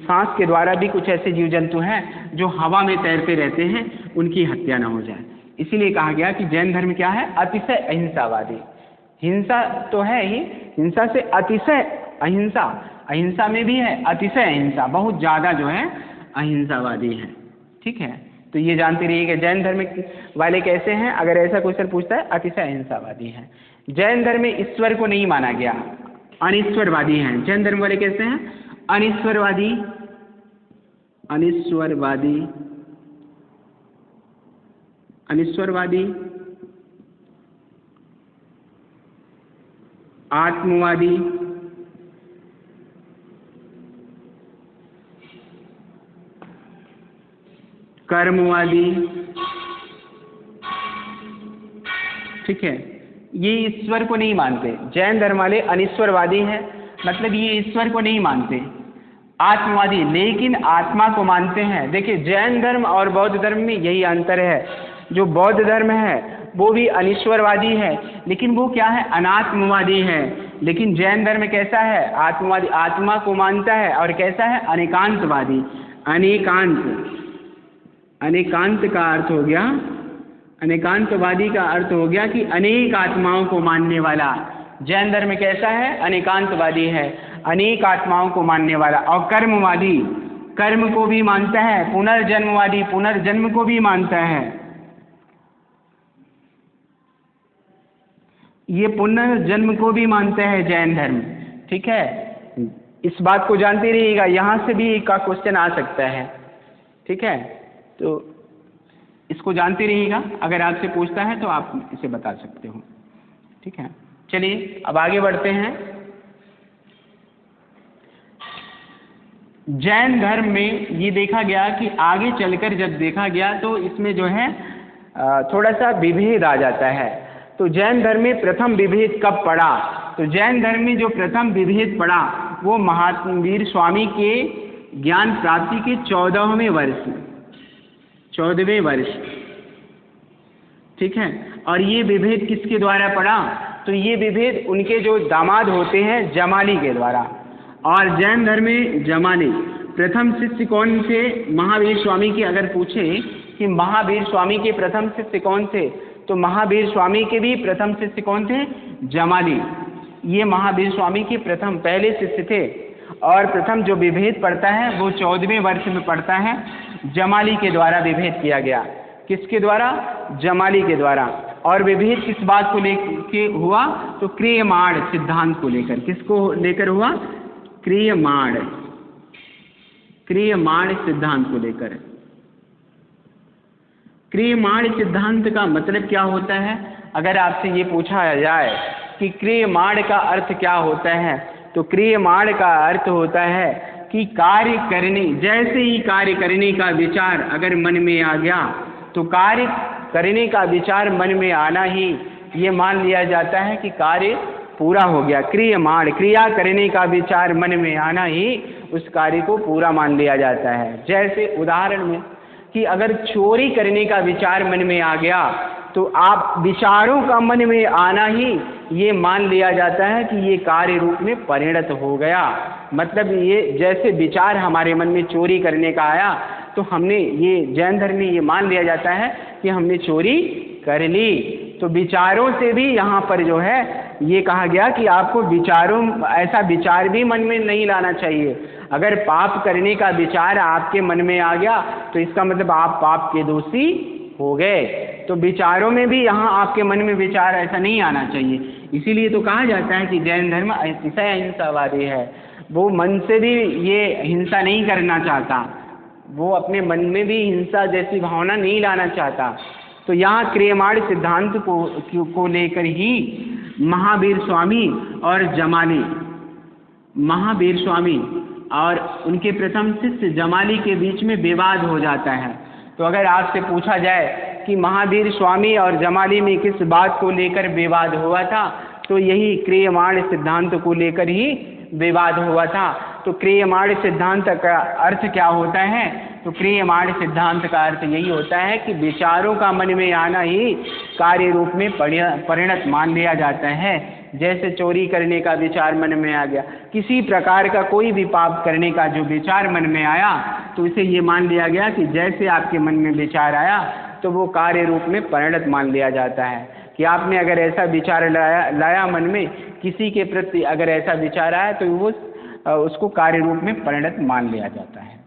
S1: सांस के द्वारा भी कुछ ऐसे जीव जंतु हैं जो हवा में तैरते रहते हैं, उनकी हत्या ना हो जाए। इसीलिए कहा गया कि जैन धर्म क्या है? अतिशय अहिंसावादी। हिंसा तो है ही, हिंसा से अतिशय अहिंसा, अहिंसा में भी है अतिशय अहिंसा, बहुत ज़्यादा जो है अहिंसावादी है। ठीक है। तो ये जानते रहिए कि जैन धर्म वाले कैसे हैं। अगर ऐसा क्वेश्चन पूछता है, अतिशय अहिंसावादी हैं। जैन धर्म में ईश्वर को नहीं माना गया, अनिश्वरवादी हैं। जैन धर्म वाले कैसे हैं? अनिश्वरवादी, अनिश्वरवादी, अनिश्वरवादी, आत्मवादी, कर्मवादी। ठीक है। ये ईश्वर को नहीं मानते। जैन धर्म वाले अनिश्वरवादी हैं, मतलब ये ईश्वर को नहीं मानते। आत्मवादी, लेकिन आत्मा को मानते हैं। देखिए जैन धर्म और बौद्ध धर्म में यही अंतर है। जो बौद्ध धर्म है वो भी अनिश्वरवादी है, लेकिन वो क्या है? अनात्मवादी है। लेकिन जैन धर्म कैसा है? आत्मवादी, आत्मा को मानता है, और कैसा है? अनेकांतवादी। अनेकांत, अनेकांत का अर्थ हो गया, अनेकांतवादी का अर्थ हो गया कि अनेक आत्माओं को मानने वाला। जैन धर्म कैसा है? अनेकांतवादी है, अनेक आत्माओं को मानने वाला। और कर्मवादी, कर्म को भी मानता है। पुनर्जन्मवादी, पुनर्जन्म को भी मानता है। ये पुनर्जन्म को भी मानता है जैन धर्म। ठीक है। इस बात को जानते रहिएगा, यहाँ से भी का क्वेश्चन आ सकता है। ठीक है। तो इसको जानते रहिएगा, अगर आपसे पूछता है तो आप इसे बता सकते हो। ठीक है। चलिए अब आगे बढ़ते हैं। जैन धर्म में ये देखा गया कि आगे चलकर जब देखा गया तो इसमें जो है थोड़ा सा विभेद आ जाता है। तो जैन धर्म में प्रथम विभेद कब पड़ा? तो जैन धर्म में जो प्रथम विभेद पड़ा वो महावीर स्वामी के ज्ञान प्राप्ति के 14वें वर्ष, 14वें वर्ष। ठीक है। और ये विभेद किसके द्वारा पड़ा? तो ये विभेद उनके जो दामाद होते हैं जमाली के द्वारा। और जैन धर्म में जमाली प्रथम शिष्य कौन थे? महावीर स्वामी के अगर पूछे कि महावीर स्वामी के प्रथम शिष्य कौन थे, तो महावीर स्वामी के भी प्रथम शिष्य कौन थे? जमाली। ये महावीर स्वामी के प्रथम पहले शिष्य थे। और प्रथम जो विभेद पड़ता है वो 14वें वर्ष में पड़ता है। जमाली के द्वारा विभेद किया गया। किसके द्वारा? जमाली के द्वारा। और विभेद किस बात को लेकर हुआ? तो क्रियमाण सिद्धांत को लेकर। किसको लेकर हुआ? क्रियमाण, क्रियमाण सिद्धांत को लेकर। क्रियमाण सिद्धांत का मतलब क्या होता है? अगर आपसे ये पूछा जाए कि क्रियमाण का अर्थ क्या होता है, तो क्रियमाण का अर्थ होता है कि कार्य करने, जैसे ही कार्य करने का विचार अगर मन में आ गया तो कार्य करने का विचार मन में आना ही ये मान लिया जाता है कि कार्य पूरा हो गया। क्रियमाण, क्रिया करने का विचार मन में आना ही उस कार्य को पूरा मान लिया जाता है। जैसे उदाहरण में कि अगर चोरी करने का विचार मन में आ गया तो आप विचारों का मन में आना ही ये मान लिया जाता है कि ये कार्य रूप में परिणत हो गया। मतलब ये जैसे विचार हमारे मन में चोरी करने का आया तो हमने ये जैन धर्म में ये मान लिया जाता है कि हमने चोरी कर ली। तो विचारों से भी यहाँ पर जो है ये कहा गया कि आपको विचारों, ऐसा विचार भी मन में नहीं लाना चाहिए। अगर पाप करने का विचार आपके मन में आ गया तो इसका मतलब आप पाप के दोषी हो गए। तो विचारों में भी यहाँ आपके मन में विचार ऐसा नहीं आना चाहिए। इसीलिए तो कहा जाता है कि जैन धर्म अतिशय अहिंसावादी है। वो मन से भी ये हिंसा नहीं करना चाहता, वो अपने मन में भी हिंसा जैसी भावना नहीं लाना चाहता। तो यहाँ क्रियमाण सिद्धांत को लेकर ही महावीर स्वामी और जमाली, महावीर स्वामी और उनके प्रथम शिष्य जमाली के बीच में विवाद हो जाता है। तो अगर आपसे पूछा जाए कि महावीर स्वामी और जमाली में किस बात को लेकर विवाद हुआ था, तो यही क्रियमाण सिद्धांत को लेकर ही विवाद हुआ था। तो क्रियमाण सिद्धांत का अर्थ क्या होता है? तो क्रियमाण सिद्धांत का अर्थ यही होता है कि विचारों का मन में आना ही कार्य रूप में परिणत मान लिया जाता है। जैसे चोरी करने का विचार मन में आ गया, किसी प्रकार का कोई भी पाप करने का जो विचार मन में आया तो इसे ये मान लिया गया कि जैसे आपके मन में विचार आया तो वो कार्य रूप में परिणत मान लिया जाता है। कि आपने अगर ऐसा विचार लाया मन में, किसी के प्रति अगर ऐसा विचार आया तो वो उसको कार्य रूप में परिणत मान लिया जाता है।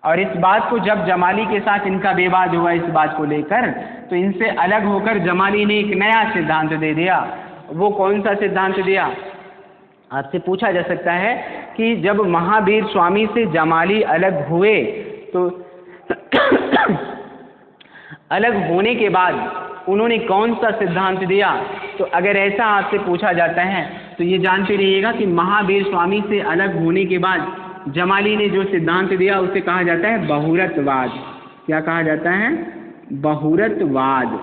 S1: और इस बात को जब जमाली के साथ इनका विवाद हुआ इस बात को लेकर, तो इनसे अलग होकर जमाली ने एक नया सिद्धांत दे दिया। वो कौन सा सिद्धांत दिया? आपसे पूछा जा सकता है कि जब महावीर स्वामी से जमाली अलग हुए तो अलग होने के बाद उन्होंने कौन सा सिद्धांत दिया? तो अगर ऐसा आपसे पूछा जाता है तो ये जानते रहिएगा कि महावीर स्वामी से अलग होने के बाद जमाली ने जो सिद्धांत दिया उसे कहा जाता है बहुरतवाद। क्या कहा जाता है? बहुरतवाद।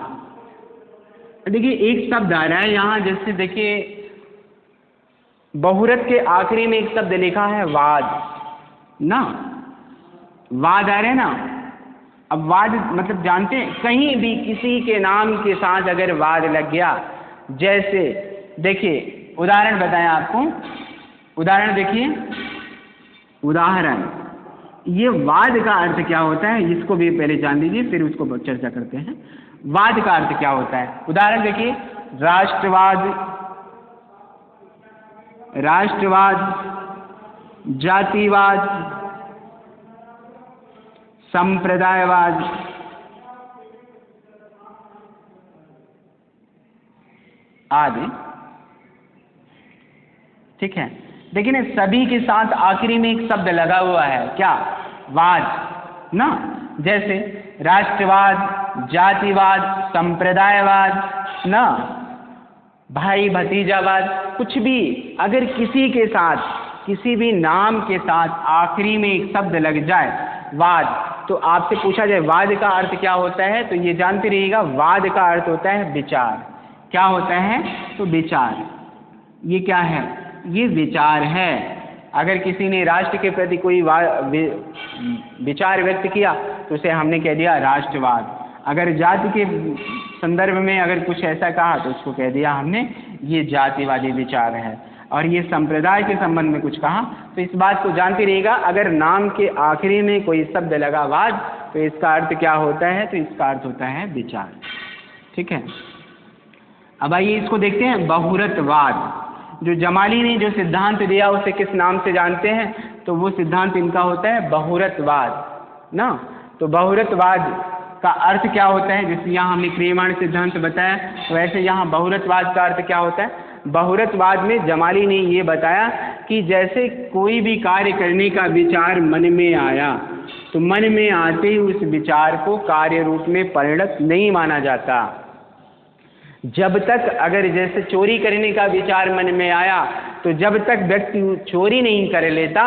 S1: देखिए एक शब्द आ रहा है यहाँ, जैसे देखिए बहुरत के आखिरी में एक शब्द लिखा है वाद ना, वाद आ रहे ना। अब वाद मतलब जानते हैं, कहीं भी किसी के नाम के साथ अगर वाद लग गया, जैसे देखिए उदाहरण बताएं आपको, उदाहरण देखिए, उदाहरण, ये वाद का अर्थ क्या होता है इसको भी पहले जान लीजिए फिर उसको चर्चा करते हैं। वाद का अर्थ क्या होता है? उदाहरण देखिए, राष्ट्रवाद, राष्ट्रवाद, जातिवाद, संप्रदायवाद, आदि। ठीक है, देखिए ना सभी के साथ आखिरी में एक शब्द लगा हुआ है, क्या? वाद ना। जैसे राष्ट्रवाद, जातिवाद, संप्रदायवाद ना, भाई भतीजावाद, कुछ भी अगर किसी के साथ, किसी भी नाम के साथ आखिरी में एक शब्द लग जाए वाद, तो आपसे पूछा जाए वाद का अर्थ क्या होता है, तो ये जानते रहिएगा वाद का अर्थ होता है विचार। क्या होता है? तो विचार। ये क्या है? ये विचार है। अगर किसी ने राष्ट्र के प्रति कोई विचार व्यक्त किया तो उसे हमने कह दिया राष्ट्रवाद। अगर जाति के संदर्भ में अगर कुछ ऐसा कहा तो उसको कह दिया हमने ये जातिवादी विचार है। और ये संप्रदाय के संबंध में कुछ कहा तो इस बात को जानते रहिएगा, अगर नाम के आखिरी में कोई शब्द लगा वाद तो इसका अर्थ क्या होता है? तो इसका अर्थ होता है विचार। ठीक है, अब आइए इसको देखते हैं। बहुरतवाद, जो जमाली ने जो सिद्धांत दिया उसे किस नाम से जानते हैं? तो वो सिद्धांत इनका होता है बहुरतवाद ना। तो बहुरतवाद का अर्थ क्या होता है? जैसे यहाँ हमने क्रियमाण सिद्धांत बताया, तो वैसे यहाँ बहुरतवाद का अर्थ क्या होता है? बहुरतवाद में जमाली ने ये बताया कि जैसे कोई भी कार्य करने का विचार मन में आया तो मन में आते ही उस विचार को कार्य रूप में परिणत नहीं माना जाता। जब तक अगर जैसे चोरी करने का विचार मन में आया तो जब तक व्यक्ति चोरी नहीं कर लेता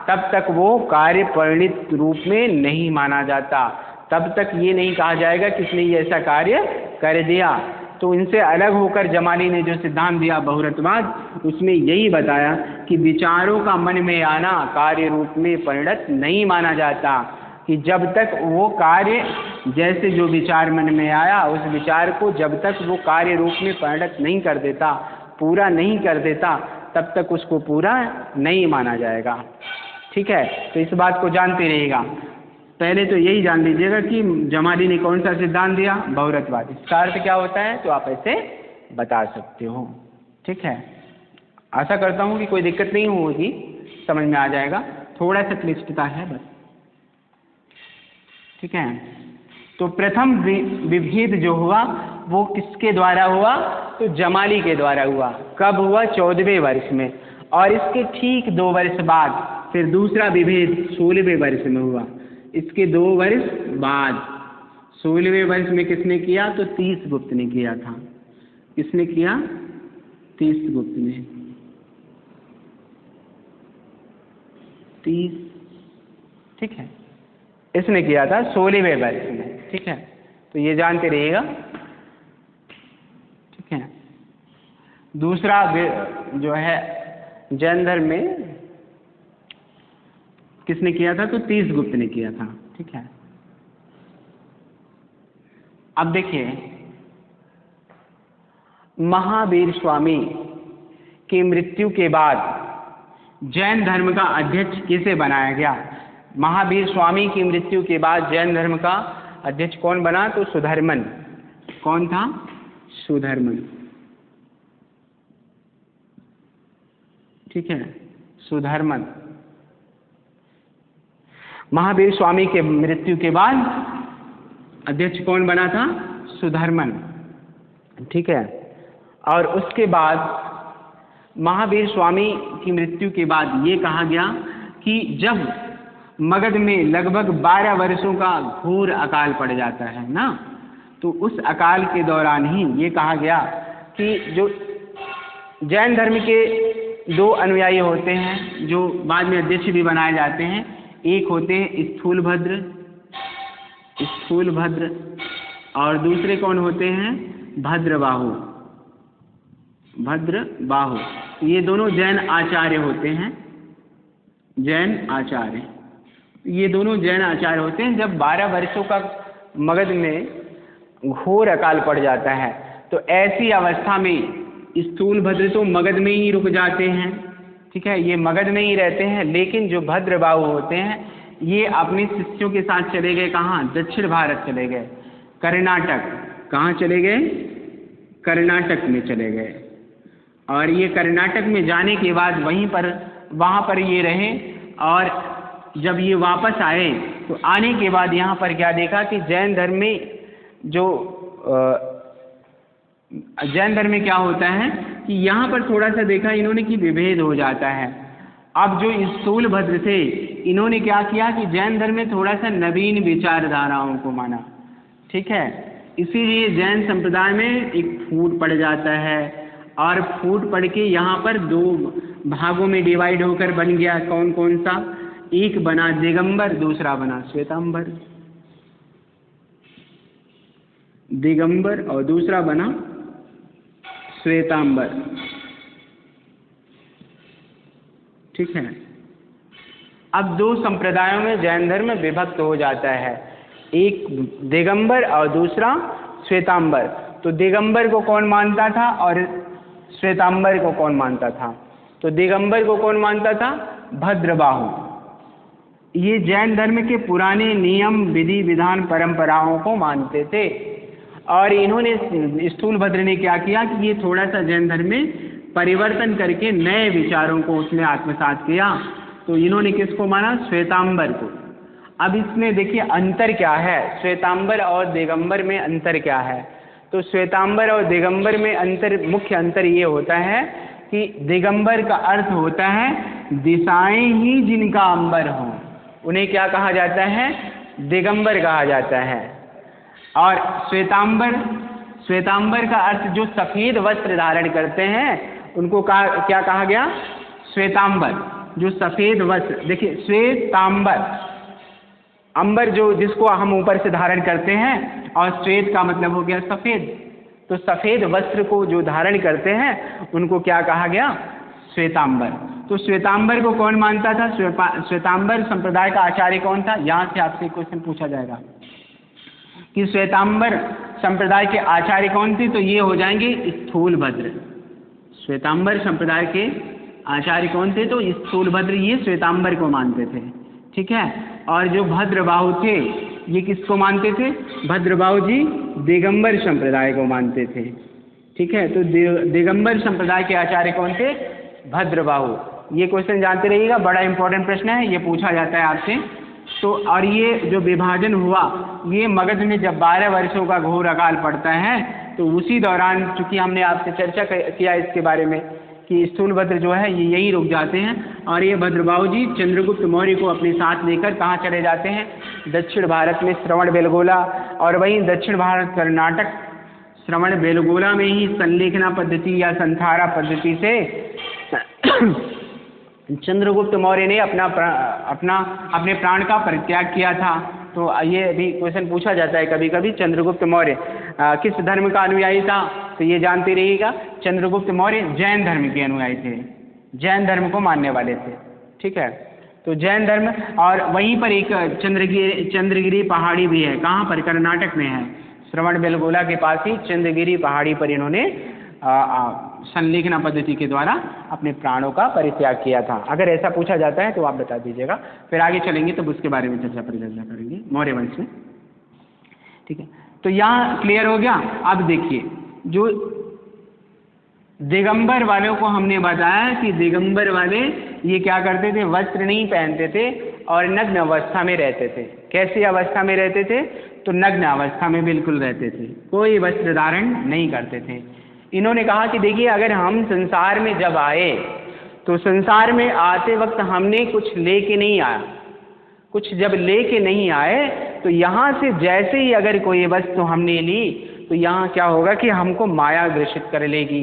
S1: तब तक वो कार्य परिणित रूप में नहीं माना जाता, तब तक ये नहीं कहा जाएगा कि इसने ये ऐसा कार्य कर दिया। तो इनसे अलग होकर जमाली ने जो सिद्धांत दिया बहुरत्ववाद, उसमें यही बताया कि विचारों का मन में आना कार्य रूप में परिणत नहीं माना जाता, कि जब तक वो कार्य, जैसे जो विचार मन में आया उस विचार को जब तक वो कार्य रूप में परिणत नहीं कर देता, पूरा नहीं कर देता, तब तक उसको पूरा नहीं माना जाएगा। ठीक है, तो इस बात को जानते रहिएगा। पहले तो यही जान लीजिएगा कि जमाली ने कौन सा सिद्धांत दिया, बहुरत्ववाद। इसका अर्थ क्या होता है तो आप ऐसे बता सकते हो। ठीक है, आशा करता हूँ कि कोई दिक्कत नहीं होगी, समझ में आ जाएगा, थोड़ा सा क्लिष्टता है बस। ठीक है, तो प्रथम विभेद जो हुआ वो किसके द्वारा हुआ, तो जमाली के द्वारा हुआ। कब हुआ, 14वें वर्ष में, और इसके ठीक 2 वर्ष बाद फिर दूसरा विभेद 16वें वर्ष में हुआ। इसके 2 वर्ष बाद 16वें वर्ष में किसने किया, तो तीसगुप्त ने किया था। किसने किया, तीसगुप्त ने। 30, ठीक है, इसने किया था 16वें वर्ष में। ठीक है, तो ये जानते रहिएगा। ठीक है, दूसरा जो है जैन धर्म में किसने किया था, तो तीसगुप्त ने किया था। ठीक है, अब देखिए महावीर स्वामी की मृत्यु के बाद जैन धर्म का अध्यक्ष किसे बनाया गया। महावीर स्वामी की मृत्यु के बाद जैन धर्म का अध्यक्ष कौन बना, तो सुधर्मन। कौन था, सुधर्मन। ठीक है, सुधर्मन। महावीर स्वामी के मृत्यु के बाद अध्यक्ष कौन बना था, सुधर्मन। ठीक है, और उसके बाद महावीर स्वामी की मृत्यु के बाद ये कहा गया कि जब मगध में लगभग 12 वर्षों का घोर अकाल पड़ जाता है ना, तो उस अकाल के दौरान ही ये कहा गया कि जो जैन धर्म के 2 अनुयायी होते हैं जो बाद में अध्यक्ष भी बनाए जाते हैं, एक होते हैं स्थूलभद्र और दूसरे कौन होते हैं, भद्रबाहु। ये दोनों जैन आचार्य होते हैं, जैन आचार्य। ये दोनों जैन आचार्य होते हैं। जब 12 वर्षों का मगध में घोर अकाल पड़ जाता है तो ऐसी अवस्था में स्थूलभद्र तो मगध में ही रुक जाते हैं। ठीक है, ये मगध में ही रहते हैं, लेकिन जो भद्रबाहु होते हैं ये अपने शिष्यों के साथ चले गए कहाँ, दक्षिण भारत चले गए, कर्नाटक। कहाँ चले गए, कर्नाटक में चले गए। और ये कर्नाटक में जाने के बाद वहाँ पर ये रहे, और जब ये वापस आए तो आने के बाद यहाँ पर क्या देखा कि जैन धर्म में क्या होता है कि यहाँ पर थोड़ा सा देखा इन्होंने कि विभेद हो जाता है। अब जो स्थूलभद्र थे इन्होंने क्या किया कि जैन धर्म में थोड़ा सा नवीन विचारधाराओं को माना। ठीक है, इसीलिए जैन संप्रदाय में एक फूट पड़ जाता है, और फूट पड़ के यहाँ पर 2 भागों में डिवाइड होकर बन गया। कौन कौन सा, एक बना दिगंबर, दूसरा बना श्वेतांबर। दिगंबर और दूसरा बना श्वेतांबर। ठीक है, अब 2 संप्रदायों में जैन धर्म विभक्त हो जाता है, एक दिगंबर और दूसरा श्वेतांबर। तो दिगंबर को कौन मानता था और श्वेतांबर को कौन मानता था, तो दिगंबर को कौन मानता था, भद्रबाहु। ये जैन धर्म के पुराने नियम, विधि विधान, परंपराओं को मानते थे। और इन्होंने, स्थूलभद्र ने क्या किया कि ये थोड़ा सा जैन धर्म में परिवर्तन करके नए विचारों को उसने आत्मसात किया। तो इन्होंने किसको माना, श्वेतांबर को। अब इसमें देखिए अंतर क्या है, श्वेतांबर और दिगंबर में अंतर क्या है। तो श्वेतांबर और दिगंबर में मुख्य अंतर ये होता है कि दिगंबर का अर्थ होता है दिशाएं ही जिनका अंबर हो, उन्हें क्या कहा जाता है, दिगंबर कहा जाता है। और श्वेतांबर का अर्थ जो सफेद वस्त्र धारण करते हैं उनको क्या कहा गया? श्वेतांबर। जो सफेद वस्त्र, देखिए श्वेतांबर, अंबर जो जिसको हम ऊपर से धारण करते हैं, और श्वेत का मतलब हो गया सफेद। तो सफेद वस्त्र को जो धारण करते हैं उनको क्या कहा गया? श्वेतांबर। तो श्वेतांबर को कौन मानता था? श्वेतांबर संप्रदाय का आचार्य कौन था? यहाँ से आपसे क्वेश्चन पूछा जाएगा कि श्वेतांबर संप्रदाय के आचार्य कौन थे, तो ये हो जाएंगे स्थूलभद्र। श्वेतांबर संप्रदाय के आचार्य कौन थे? तो स्थूलभद्र ये श्वेतांबर को मानते थे, ठीक है। और जो भद्रबाहु थे ये किसको मानते थे? भद्रबाहु जी दिगंबर संप्रदाय को मानते थे, ठीक है। तो दिगंबर संप्रदाय के आचार्य कौन थे? भद्रबाहु। ये क्वेश्चन जानते रहिएगा, बड़ा इंपॉर्टेंट प्रश्न है, ये पूछा जाता है आपसे। तो और ये जो विभाजन हुआ, ये मगध में जब 12 वर्षों का घोर अकाल पड़ता है, तो उसी दौरान, चूंकि हमने आपसे चर्चा किया इसके बारे में कि स्थूलभद्र जो है ये यही रुक जाते हैं, और ये भद्रबाहु जी चंद्रगुप्त मौर्य को अपने साथ लेकर कहाँ चले जाते हैं? दक्षिण भारत में श्रवणबेलगोला, और वहीं दक्षिण भारत कर्नाटक श्रवणबेलगोला में ही संलेखना पद्धति या संथारा पद्धति से चंद्रगुप्त मौर्य ने अपने प्राण का परित्याग किया था। तो ये भी क्वेश्चन पूछा जाता है कभी कभी, चंद्रगुप्त मौर्य किस धर्म का अनुयायी था? तो ये जानते रहिएगा, चंद्रगुप्त मौर्य जैन धर्म के अनुयायी थे, जैन धर्म को मानने वाले थे, ठीक है। तो जैन धर्म, और वहीं पर एक चंद्रगिरी पहाड़ी भी है, कहाँ पर? कर्नाटक में है, श्रवणबेलगोला के पास ही चंद्रगिरी पहाड़ी पर इन्होंने संलेखना पद्धति के द्वारा अपने प्राणों का परित्याग किया था। अगर ऐसा पूछा जाता है तो आप बता दीजिएगा, फिर आगे चलेंगे तब उसके बारे में चर्चा करेंगे मौर्य वंश में, ठीक है। तो यहाँ क्लियर हो गया। अब देखिए, जो दिगंबर वालों को हमने बताया कि दिगंबर वाले ये क्या करते थे? वस्त्र नहीं पहनते थे और नग्न अवस्था में रहते थे। कैसी अवस्था में रहते थे? तो नग्न अवस्था में बिल्कुल रहते थे, कोई वस्त्र धारण नहीं करते थे। इन्होंने कहा कि देखिए, अगर हम संसार में जब आए तो संसार में आते वक्त हमने कुछ लेके नहीं आया, कुछ जब लेके नहीं आए तो यहाँ से जैसे ही अगर कोई वस्तु हमने ली तो यहाँ क्या होगा कि हमको माया ग्रसित कर लेगी,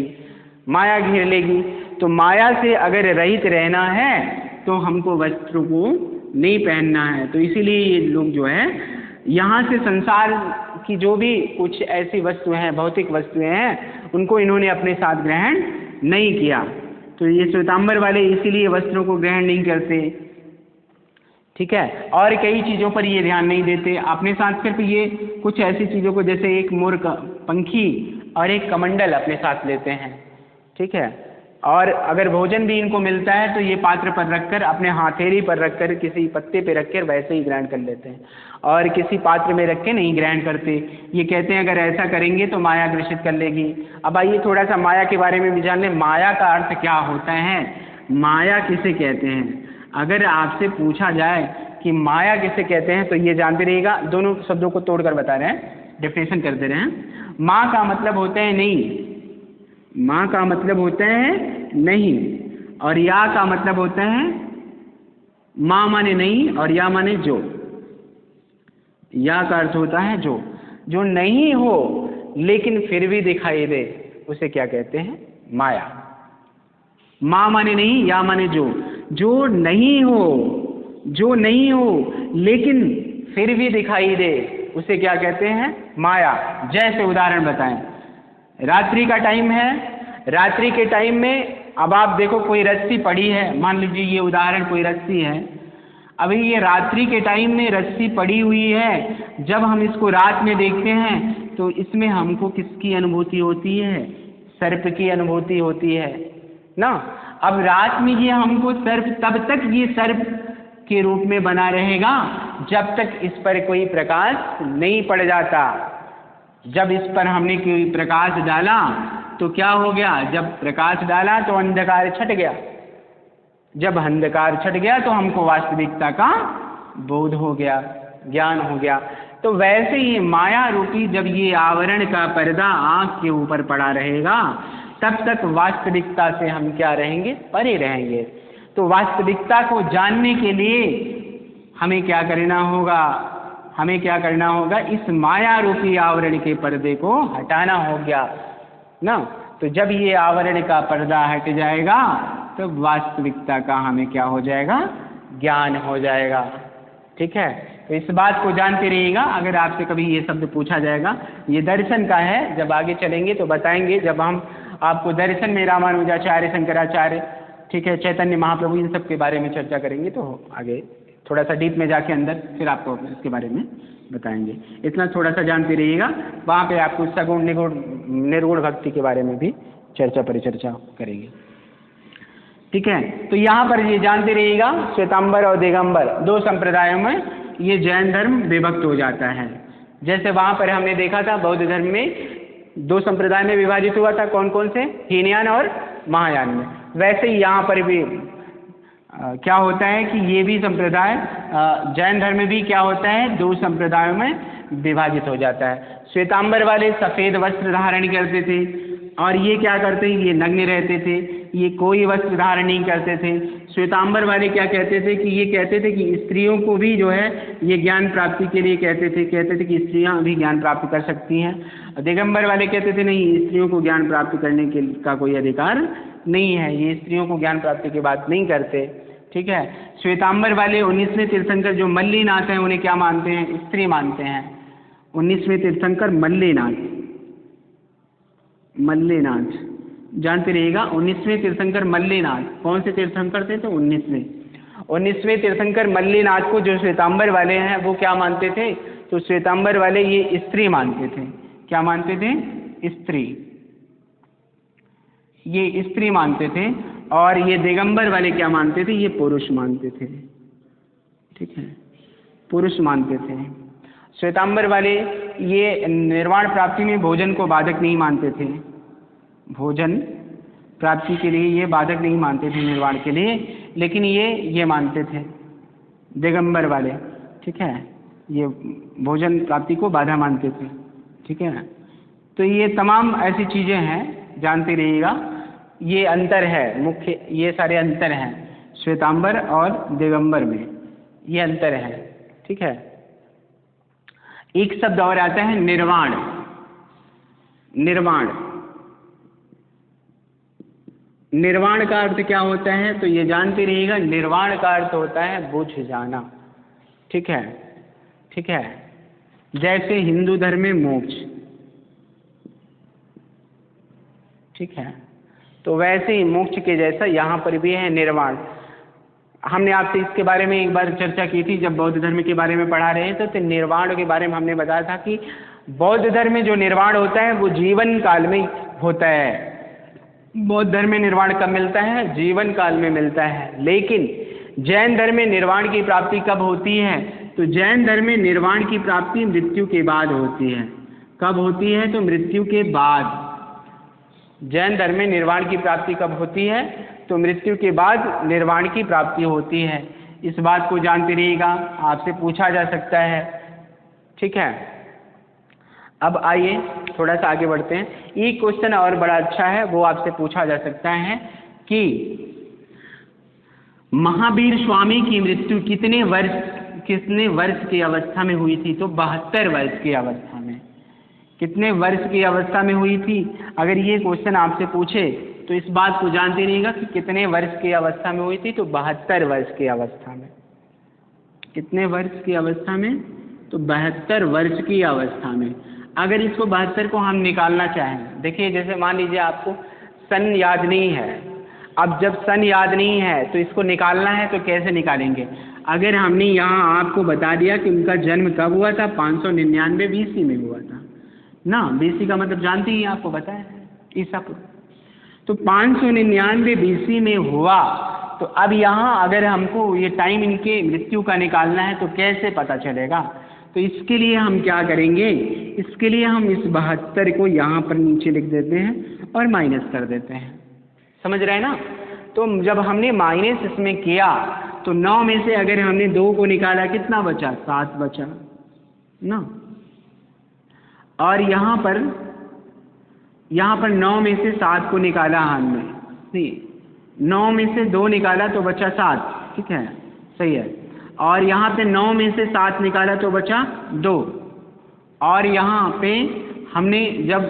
S1: माया घेर लेगी। तो माया से अगर रहित रहना है तो हमको वस्त्रों को नहीं पहनना है। तो इसीलिए ये लोग जो है यहाँ से संसार की जो भी कुछ ऐसी वस्तुएं हैं, भौतिक वस्तुएं हैं, उनको इन्होंने अपने साथ ग्रहण नहीं किया। तो ये श्वेतांबर वाले इसीलिए वस्त्रों को ग्रहण नहीं करते, ठीक है। और कई चीज़ों पर ये ध्यान नहीं देते, अपने साथ सिर्फ ये कुछ ऐसी चीज़ों को, जैसे एक मोर का पंखी और एक कमंडल अपने साथ लेते हैं, ठीक है। और अगर भोजन भी इनको मिलता है तो ये पात्र पर रखकर, अपने हाथेली पर रखकर, किसी पत्ते पे रखकर वैसे ही ग्रहण कर लेते हैं, और किसी पात्र में रख के नहीं ग्रहण करते। ये कहते हैं अगर ऐसा करेंगे तो माया ग्रसित कर लेगी। अब आइए थोड़ा सा माया के बारे में भी जान लें। माया का अर्थ क्या होता है? माया किसे कहते हैं? अगर आपसे पूछा जाए कि माया किसे कहते हैं तो ये जानते रहिएगा, दोनों शब्दों को तोड़कर बता रहे हैं, डेफिनेशन कर दे रहे हैं। माँ का मतलब होता है नहीं, माँ का मतलब होता है नहीं, और या का मतलब होता है, माँ माने नहीं और या माने जो। या का अर्थ होता है जो, जो नहीं हो लेकिन फिर भी दिखाई दे, उसे क्या कहते हैं? माया। माँ माने नहीं, या माने जो, जो नहीं हो, जो नहीं हो लेकिन फिर भी दिखाई दे, उसे क्या कहते हैं? माया। जैसे उदाहरण बताएं, रात्रि का टाइम है, रात्रि के टाइम में अब आप देखो कोई रस्सी पड़ी है, मान लीजिए ये उदाहरण कोई रस्सी है, अभी ये रात्रि के टाइम में रस्सी पड़ी हुई है, जब हम इसको रात में देखते हैं तो इसमें हमको किसकी अनुभूति होती है? सर्प की अनुभूति होती है ना। अब रात में ये हमको सर्प, तब तक ये सर्प के रूप में बना रहेगा जब तक इस पर कोई प्रकाश नहीं पड़ जाता। जब इस पर हमने कोई प्रकाश डाला तो क्या हो गया? जब प्रकाश डाला तो अंधकार छट गया, जब अंधकार छट गया तो हमको वास्तविकता का बोध हो गया, ज्ञान हो गया। तो वैसे ही माया रूपी जब ये आवरण का पर्दा आँख के ऊपर पड़ा रहेगा तब तक वास्तविकता से हम क्या रहेंगे? परे रहेंगे। तो वास्तविकता को जानने के लिए हमें क्या करना होगा? हमें क्या करना होगा? इस माया रूपी आवरण के पर्दे को हटाना हो गया ना। तो जब ये आवरण का पर्दा हट जाएगा तो वास्तविकता का हमें क्या हो जाएगा, ज्ञान हो जाएगा। ठीक है, तो इस बात को जानते रहिएगा। अगर आपसे कभी ये शब्द पूछा जाएगा, ये दर्शन का है, जब आगे चलेंगे तो बताएंगे, जब हम आपको दर्शन में रामानुजाचार्य, शंकराचार्य, ठीक है, चैतन्य महाप्रभु, इन सब के बारे में चर्चा करेंगे तो आगे थोड़ा सा डीप में जाके अंदर फिर आपको इसके बारे में बताएंगे। इतना थोड़ा सा जानते रहिएगा। वहाँ पे आपको सगुण निगुण निर्गुण भक्ति के बारे में भी चर्चा परिचर्चा करेंगे। ठीक है, तो यहाँ पर ये जानते रहिएगा, श्वेतांबर और दिगंबर दो संप्रदायों में ये जैन धर्म विभक्त हो जाता है। जैसे वहाँ पर हमने देखा था बौद्ध धर्म में दो संप्रदाय में विभाजित हुआ था, कौन कौन से, हीनयान और महायान में। वैसे ही यहाँ पर भी क्या होता है कि ये भी संप्रदाय जैन धर्म भी क्या होता है, दो संप्रदायों में विभाजित हो जाता है। श्वेतांबर वाले सफ़ेद वस्त्र धारण करते थे और ये क्या करते, ये नग्न रहते थे, ये कोई वस्त्र धारण नहीं करते थे। श्वेतांबर वाले क्या कहते थे कि ये कहते थे कि स्त्रियों को भी जो है ये ज्ञान प्राप्ति के लिए कहते थे कि स्त्रियां भी ज्ञान प्राप्त कर सकती हैं। दिगंबर वाले कहते थे नहीं, स्त्रियों को ज्ञान प्राप्त करने का कोई अधिकार नहीं है, ये स्त्रियों को ज्ञान प्राप्ति की बात नहीं करते। ठीक है, श्वेतांबर वाले 19वें तीर्थंकर जो मल्लीनाथ हैं उन्हें क्या मानते हैं, स्त्री मानते हैं। 19वें तीर्थंकर मल्लीनाथ जानते रहिएगा, 19वें तीर्थंकर मल्लीनाथ, कौन से तीर्थंकर थे, तो 19वें तीर्थंकर मल्लीनाथ को जो श्वेतांबर वाले हैं वो क्या मानते थे, तो श्वेतांबर वाले ये स्त्री मानते थे। क्या मानते थे, स्त्री, ये स्त्री मानते थे। और ये दिगंबर वाले क्या मानते थे, ये पुरुष मानते थे। ठीक है, पुरुष मानते थे। श्वेतांबर वाले ये निर्वाण प्राप्ति में भोजन को बाधक नहीं मानते थे, भोजन प्राप्ति के लिए ये बाधक नहीं मानते थे निर्वाण के लिए, लेकिन ये मानते थे दिगंबर वाले। ठीक है, ये भोजन प्राप्ति को बाधा मानते थे। ठीक है, तो ये तमाम ऐसी चीज़ें हैं, जानते रहिएगा। ये अंतर है मुख्य, ये सारे अंतर हैं श्वेतांबर और दिगंबर में, ये अंतर है। ठीक है, एक शब्द और आता है निर्वाण। निर्वाण का अर्थ क्या होता है, तो ये जानते रहिएगा, निर्वाण का अर्थ होता है बुझ जाना। ठीक है, जैसे हिंदू धर्म में मोक्ष, ठीक है, तो वैसे ही मोक्ष के जैसा यहाँ पर भी है निर्वाण। हमने आपसे इसके बारे में एक बार चर्चा की थी जब बौद्ध धर्म के बारे में पढ़ा रहे थे, तो निर्वाण के बारे में हमने बताया था कि बौद्ध धर्म में जो निर्वाण होता है वो जीवन काल में होता है। बौद्ध धर्म में निर्वाण कब मिलता है, जीवन काल में मिलता है। लेकिन जैन धर्म में निर्वाण की प्राप्ति कब होती है, तो जैन धर्म में निर्वाण की प्राप्ति मृत्यु के बाद होती है। कब होती है, तो मृत्यु के बाद। जैन धर्म में निर्वाण की प्राप्ति कब होती है, तो मृत्यु के बाद निर्वाण की प्राप्ति होती है। इस बात को जानते रहिएगा, आपसे पूछा जा सकता है। ठीक है, अब आइए थोड़ा सा आगे बढ़ते हैं। एक क्वेश्चन और बड़ा अच्छा है, वो आपसे पूछा जा सकता है कि महावीर स्वामी की मृत्यु कितने वर्ष की अवस्था में हुई थी, तो 72 वर्ष की अवस्था में। कितने वर्ष की अवस्था में हुई थी, अगर ये क्वेश्चन आपसे पूछे तो इस बात को जानते रहिएगा कि कितने वर्ष की अवस्था में हुई थी, तो 72 वर्ष की अवस्था में। कितने वर्ष की अवस्था में, तो 72 वर्ष की अवस्था में। अगर इसको 72 को हम निकालना चाहें, देखिए जैसे मान लीजिए आपको सन याद नहीं है, अब जब सन याद नहीं है तो इसको निकालना है, तो कैसे निकालेंगे। अगर हमने यहाँ आपको बता दिया कि उनका जन्म कब हुआ था, 599 BC में हुआ था ना, BC का मतलब जानते ही, आपको बताया ईसा पूर्व, तो 599 BC में हुआ। तो अब यहाँ अगर हमको ये टाइम इनके मृत्यु का निकालना है तो कैसे पता चलेगा, तो इसके लिए हम क्या करेंगे, इसके लिए हम इस 72 को यहाँ पर नीचे लिख देते हैं और माइनस कर देते हैं, समझ रहे हैं ना। तो जब हमने माइनस इसमें किया तो 9 में से अगर हमने 2 को निकाला, कितना बचा, 7 बचा ना। और यहाँ पर 9 में से 7 को निकाला हमने, नहीं 9 में से 2 निकाला तो बचा 7, ठीक है, सही है। और यहाँ पे 9 में से 7 निकाला तो बचा 2, और यहाँ पे हमने जब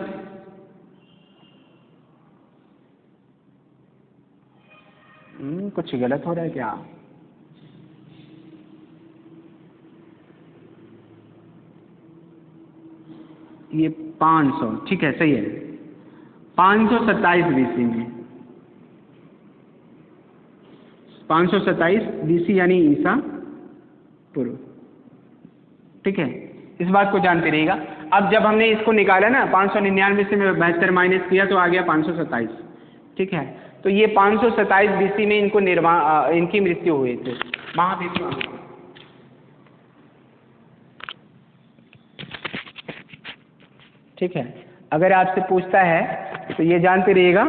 S1: कुछ गलत हो रहा है क्या? ये 500, ठीक है, सही है। 527 BC में, 527 BC यानी ईसा पूर्व, ठीक है। इस बात को जानते रहिएगा। अब जब हमने इसको निकाला ना 599 से में 72 माइनस किया तो आ गया 527, ठीक है। तो ये 527 BC में इनको इनकी मृत्यु हुई थी, महावीर स्वामी। ठीक है, अगर आपसे पूछता है तो ये जानते रहिएगा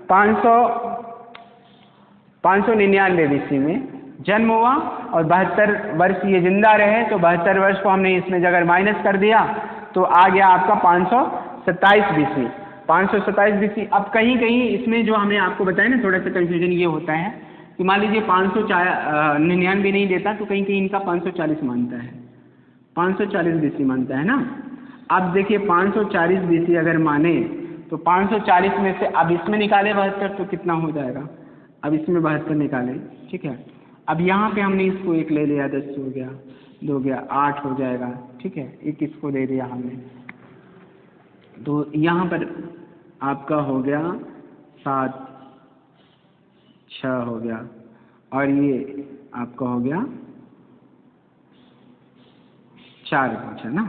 S1: 599 BC में जन्म हुआ और 72 वर्ष ये जिंदा रहे, तो 72 वर्ष को हमने इसमें अगर माइनस कर दिया तो आ गया आपका 527 BC। 527 BC। अब कहीं कहीं इसमें जो हमने आपको बताया ना, थोड़ा सा कंफ्यूजन ये होता है कि मान लीजिए 599 नहीं देता तो कहीं कहीं इनका 540 मानता है, 540 BC मानता है ना। अब देखिए 540 BC अगर माने तो 540 में से अब इसमें निकाले 72 तो कितना हो जाएगा, अब इसमें 72 निकाले, ठीक है। अब यहाँ पे हमने इसको एक ले लिया, 10 हो गया, 2 गया, 8 हो जाएगा, ठीक है। एक इसको दे दिया हमने, तो यहाँ पर आपका हो गया 7, 6 हो गया, और ये आपका हो गया 4 पूछा ना,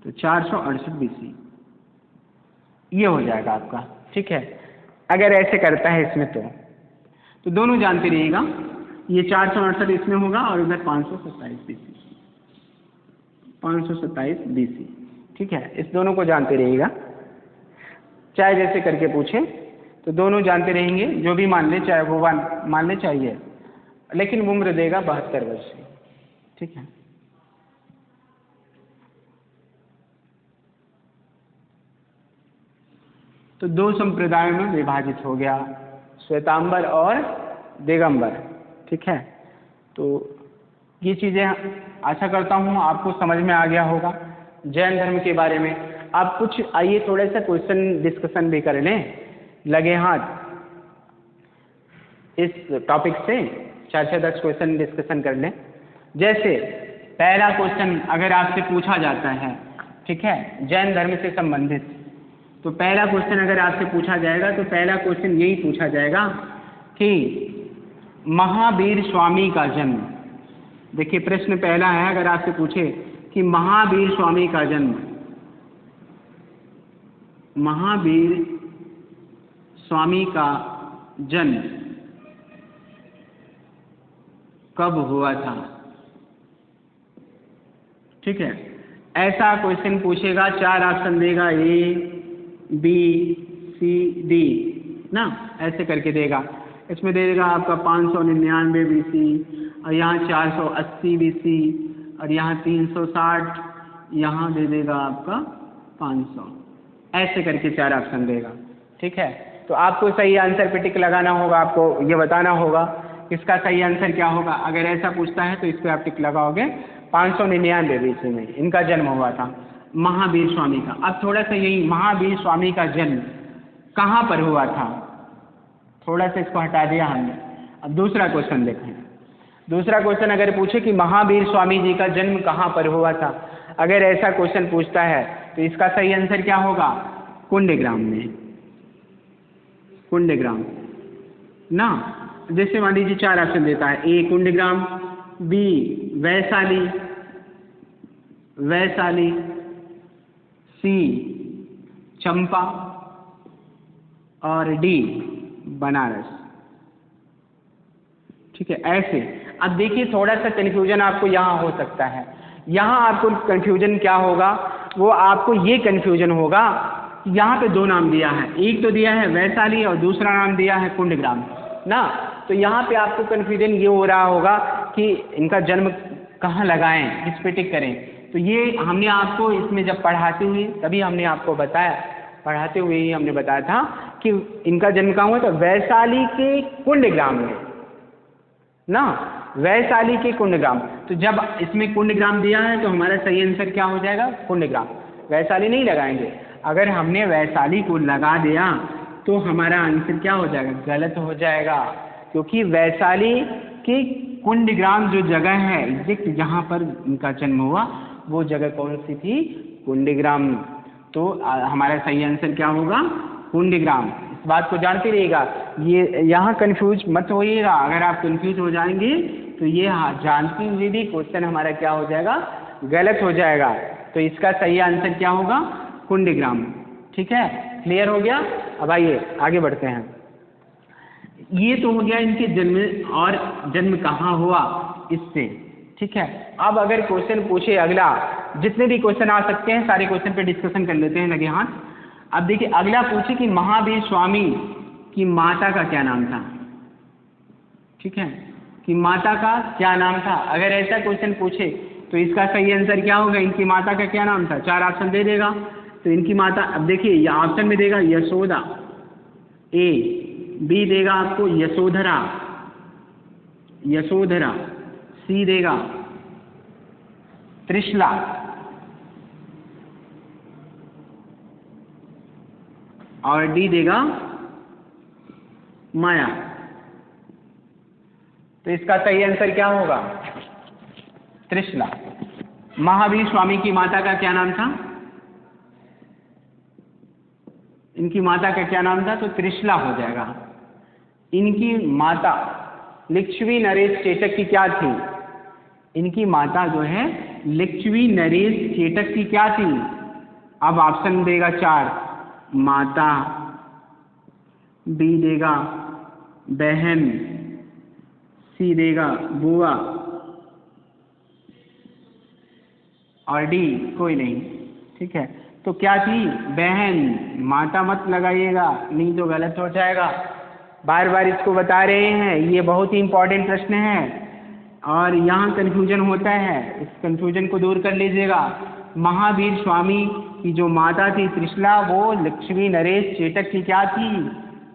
S1: तो 468 BC ये हो जाएगा आपका, ठीक है। अगर ऐसे करता है इसमें तो दोनों जानते रहिएगा, ये 468 इसमें होगा और उधर 527 BC, ठीक है। इस दोनों को जानते रहिएगा, चाहे जैसे करके पूछे तो दोनों जानते रहेंगे, जो भी मान ले, चाहे वो मान ले चाहिए, लेकिन उम्र देगा 72 वर्ष, ठीक है। तो 2 संप्रदायों में विभाजित हो गया, श्वेतांबर और दिगंबर, ठीक है। तो ये चीज़ें आशा करता हूँ आपको समझ में आ गया होगा जैन धर्म के बारे में। आप कुछ आइए थोड़ा सा क्वेश्चन डिस्कशन भी कर लें, लगे हाथ इस टॉपिक से 4-10 क्वेश्चन डिस्कशन कर लें। जैसे पहला क्वेश्चन अगर आपसे पूछा जाता है, ठीक है, जैन धर्म से संबंधित, तो पहला क्वेश्चन अगर आपसे पूछा जाएगा तो पहला क्वेश्चन यही पूछा जाएगा कि महावीर स्वामी का जन्म। देखिए प्रश्न पहला है, अगर आपसे पूछे कि महावीर स्वामी का जन्म, महावीर स्वामी का जन्म कब हुआ था, ठीक है। ऐसा क्वेश्चन पूछेगा, 4 ऑप्शन देगा, A B C D ना, ऐसे करके देगा। इसमें दे देगा आपका 599 BC, और यहाँ 480 BC, और यहाँ 360, यहाँ दे देगा आपका 500, ऐसे करके 4 ऑप्शन देगा, ठीक है। तो आपको सही आंसर पे टिक लगाना होगा, आपको ये बताना होगा इसका सही आंसर क्या होगा। अगर ऐसा पूछता है तो इस पर आप टिक लगाओगे, 599 BC में इनका जन्म हुआ था, महावीर स्वामी का। अब थोड़ा सा यही महावीर स्वामी का जन्म कहाँ पर हुआ था, थोड़ा सा इसको हटा दिया हमने। अब दूसरा क्वेश्चन देखें। दूसरा क्वेश्चन अगर पूछे कि महावीर स्वामी जी का जन्म कहाँ पर हुआ था, अगर ऐसा क्वेश्चन पूछता है तो इसका सही आंसर क्या होगा, कुंडग्राम में, कुंडग्राम ना। जैसे मान लीजिए 4 ऑप्शन देता है, A Kundagram, B Vaishali, Vaishali, C चंपा, और D बनारस, ठीक है। ऐसे अब देखिए थोड़ा सा कन्फ्यूजन आपको यहाँ हो सकता है। यहाँ आपको कन्फ्यूजन क्या होगा, वो आपको ये कन्फ्यूजन होगा कि यहाँ पे 2 नाम दिया है, एक तो दिया है वैशाली और दूसरा नाम दिया है कुंडग्राम ना। तो यहाँ पे आपको कन्फ्यूजन ये हो रहा होगा कि इनका जन्म कहाँ लगाएं, किस पे टिक करें। तो ये हमने आपको इसमें जब पढ़ाते हुए तभी हमने आपको बताया, पढ़ाते हुए ही हमने बताया था कि इनका जन्म कहाँ हुआ था, वैशाली के कुंडग्राम में ना, वैशाली के कुंडग्राम। तो जब इसमें कुंडग्राम दिया है तो हमारा सही आंसर क्या हो जाएगा, कुंडग्राम। वैशाली नहीं लगाएंगे, अगर हमने वैशाली को लगा दिया तो हमारा आंसर क्या हो जाएगा, गलत हो जाएगा। क्योंकि वैशाली की कुंडग्राम जो जगह है एग्जैक्ट जहाँ पर उनका जन्म हुआ वो जगह कौन सी थी? कुंडग्राम। तो हमारा सही आंसर क्या होगा? कुंडग्राम। इस बात को जानते रहिएगा, ये यहाँ कंफ्यूज मत होइएगा। अगर आप कंफ्यूज हो जाएंगे तो ये जानते हुए भी क्वेश्चन हमारा क्या हो जाएगा? गलत हो जाएगा। तो इसका सही आंसर क्या होगा? कुंडग्राम। ठीक है, क्लियर हो गया? अब आइए आगे बढ़ते हैं। ये तो हो गया इनके जन्म और जन्म कहाँ हुआ इससे। ठीक है, अब अगर क्वेश्चन पूछे अगला, जितने भी क्वेश्चन आ सकते हैं सारे क्वेश्चन पे डिस्कशन कर लेते हैं लगे हाथ। अब देखिए अगला पूछे कि महावीर स्वामी की माता का क्या नाम था? ठीक है, कि माता का क्या नाम था? अगर ऐसा क्वेश्चन पूछे तो इसका सही आंसर क्या होगा? इनकी माता का क्या नाम था? 4 ऑप्शन दे देगा। तो इनकी माता, अब देखिए ये ऑप्शन में देगा यशोदा, ए, बी देगा आपको यशोधरा, यशोधरा, सी देगा त्रिशला, और डी देगा माया। तो इसका सही आंसर क्या होगा? त्रिशला। महावीर स्वामी की माता का क्या नाम था? इनकी माता का क्या नाम था? तो त्रिशला हो जाएगा। इनकी माता लिच्छवी नरेश चेटक की क्या थी? इनकी माता जो है लिच्छवी नरेश चेटक की क्या थी? अब ऑप्शन देगा 4, माता, बी देगा बहन, सी देगा बुआ, और डी कोई नहीं। ठीक है, तो क्या थी? बहन। माता मत लगाइएगा नहीं तो गलत हो जाएगा। बार बार इसको बता रहे हैं, ये बहुत ही इंपॉर्टेंट प्रश्न है और यहाँ कंफ्यूजन होता है, इस कंफ्यूजन को दूर कर लीजिएगा। महावीर स्वामी की जो माता थी त्रिशला, वो लक्ष्मी नरेश चेटक की क्या थी?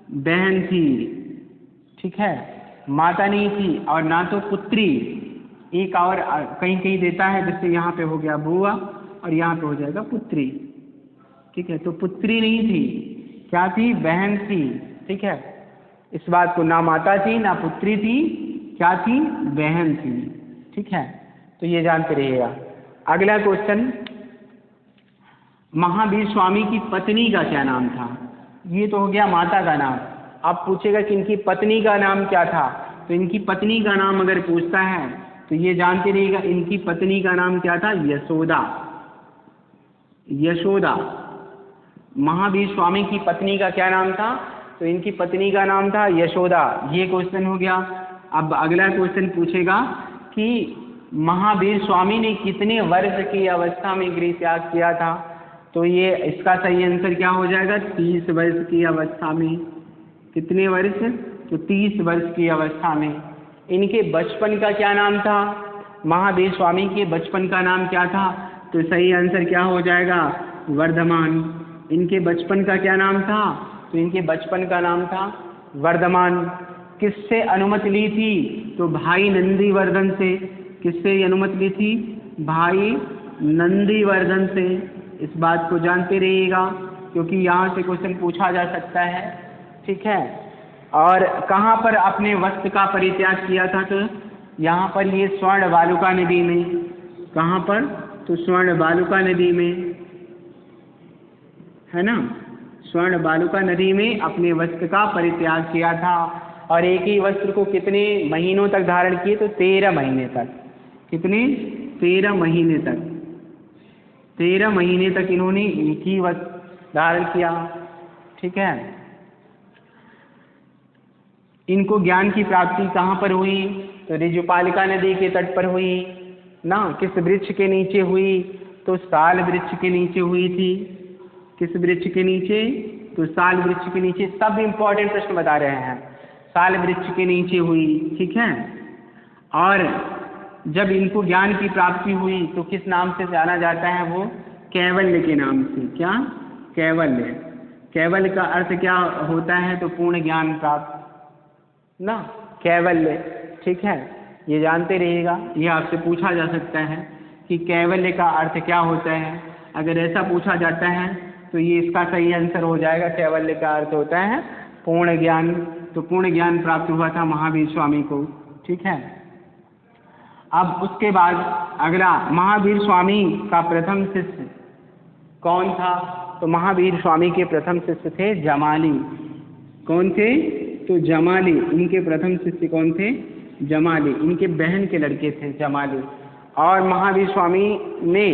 S1: बहन थी। ठीक है, माता नहीं थी और ना तो पुत्री। एक और कहीं कहीं देता है, जैसे यहाँ पे हो गया बुआ और यहाँ पे हो जाएगा पुत्री। ठीक है, तो पुत्री नहीं थी, क्या थी? बहन थी। ठीक है, इस बात को, ना माता थी ना पुत्री थी, क्या थी? बहन थी। ठीक है, तो ये जानते रहिएगा। अगला क्वेश्चन, महावीर स्वामी की पत्नी का क्या नाम था? ये तो हो गया माता का नाम। अब पूछेगा कि इनकी पत्नी का नाम क्या था? तो इनकी पत्नी का नाम अगर पूछता है तो ये जानते रहिएगा, इनकी पत्नी का नाम क्या था? यशोदा। यशोदा। महावीर स्वामी की पत्नी का क्या नाम था? तो इनकी पत्नी का नाम था यशोदा। ये क्वेश्चन हो गया। अब अगला क्वेश्चन पूछेगा कि महावीर स्वामी ने कितने वर्ष की अवस्था में गृह त्याग किया था? तो ये इसका सही आंसर क्या हो जाएगा? 30 वर्ष की अवस्था में। कितने वर्ष? तो 30 वर्ष की अवस्था में। इनके बचपन का क्या नाम था? महावीर स्वामी के बचपन का नाम क्या था? तो सही आंसर क्या हो जाएगा? वर्धमान। इनके बचपन का क्या नाम था? तो इनके बचपन का नाम था वर्धमान। किससे अनुमति ली थी? तो भाई नंदीवर्धन से। किससे अनुमति ली थी? भाई नंदीवर्धन से। इस बात को जानते रहिएगा क्योंकि यहाँ से क्वेश्चन पूछा जा सकता है। ठीक है, और कहाँ पर अपने वस्त्र का परित्याग किया था? तो यहाँ पर ये स्वर्ण बालुका नदी में। कहाँ पर? तो स्वर्ण बालुका नदी में, है ना, स्वर्ण बालुका नदी में अपने वस्त्र का परित्याग किया था। और एक ही वस्त्र को कितने महीनों तक धारण किए? तो 13 महीने तक। कितने? 13 महीने तक। 13 महीने तक इन्होंने एक ही वस्त्र धारण किया। ठीक है, इनको ज्ञान की प्राप्ति कहाँ पर हुई? तो ऋजुपालिका नदी के तट पर हुई ना। किस वृक्ष के नीचे हुई? तो साल वृक्ष के नीचे हुई थी। किस वृक्ष के नीचे? तो साल वृक्ष के नीचे। सब इम्पोर्टेंट प्रश्न बता रहे हैं। साल वृक्ष के नीचे हुई। ठीक है, और जब इनको ज्ञान की प्राप्ति हुई तो किस नाम से जाना जाता है? वो कैवल्य के नाम से। क्या? कैवल्य। कैवल्य का अर्थ क्या होता है? तो पूर्ण ज्ञान प्राप्त ना, कैवल्य। ठीक है, ये जानते रहिएगा, ये आपसे पूछा जा सकता है कि कैवल्य का अर्थ क्या होता है। अगर ऐसा पूछा जाता है तो ये इसका सही आंसर हो जाएगा। कैवल्य का अर्थ होता है पूर्ण ज्ञान। तो पूर्ण ज्ञान प्राप्त हुआ था महावीर स्वामी को। ठीक है, अब उसके बाद अगला, महावीर स्वामी का प्रथम शिष्य कौन था? तो महावीर स्वामी के प्रथम शिष्य थे जमाली। कौन थे? तो जमाली। इनके प्रथम शिष्य कौन थे? जमाली। इनके बहन के लड़के थे जमाली। और महावीर स्वामी ने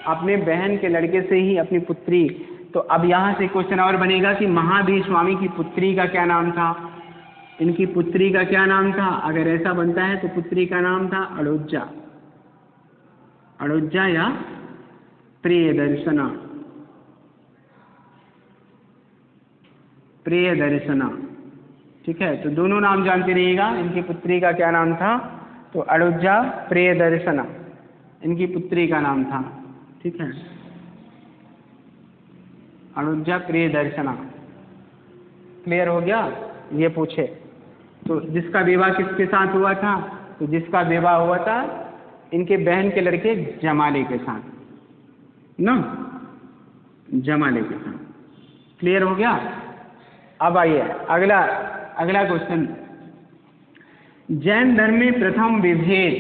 S1: अपने बहन के लड़के से ही अपनी पुत्री, तो अब यहाँ से क्वेश्चन और बनेगा कि महावीर स्वामी की पुत्री का क्या नाम था? इनकी पुत्री का क्या नाम था? अगर ऐसा बनता है तो पुत्री का नाम था अड़ोजा, अड़ोजा या प्रियदर्शना, प्रियदर्शना। ठीक है, तो दोनों नाम जानते रहिएगा। इनकी पुत्री का क्या नाम था? तो अड़ोजा प्रियदर्शना इनकी पुत्री का नाम था। ठीक है, अड़ोजा प्रियदर्शना। क्लियर हो गया? ये पूछे तो जिसका विवाह किसके साथ हुआ था? तो जिसका विवाह हुआ था इनके बहन के लड़के जमाले के साथ ना, जमाले के साथ। क्लियर हो गया? अब आइए अगला क्वेश्चन, जैन धर्म में प्रथम विभेद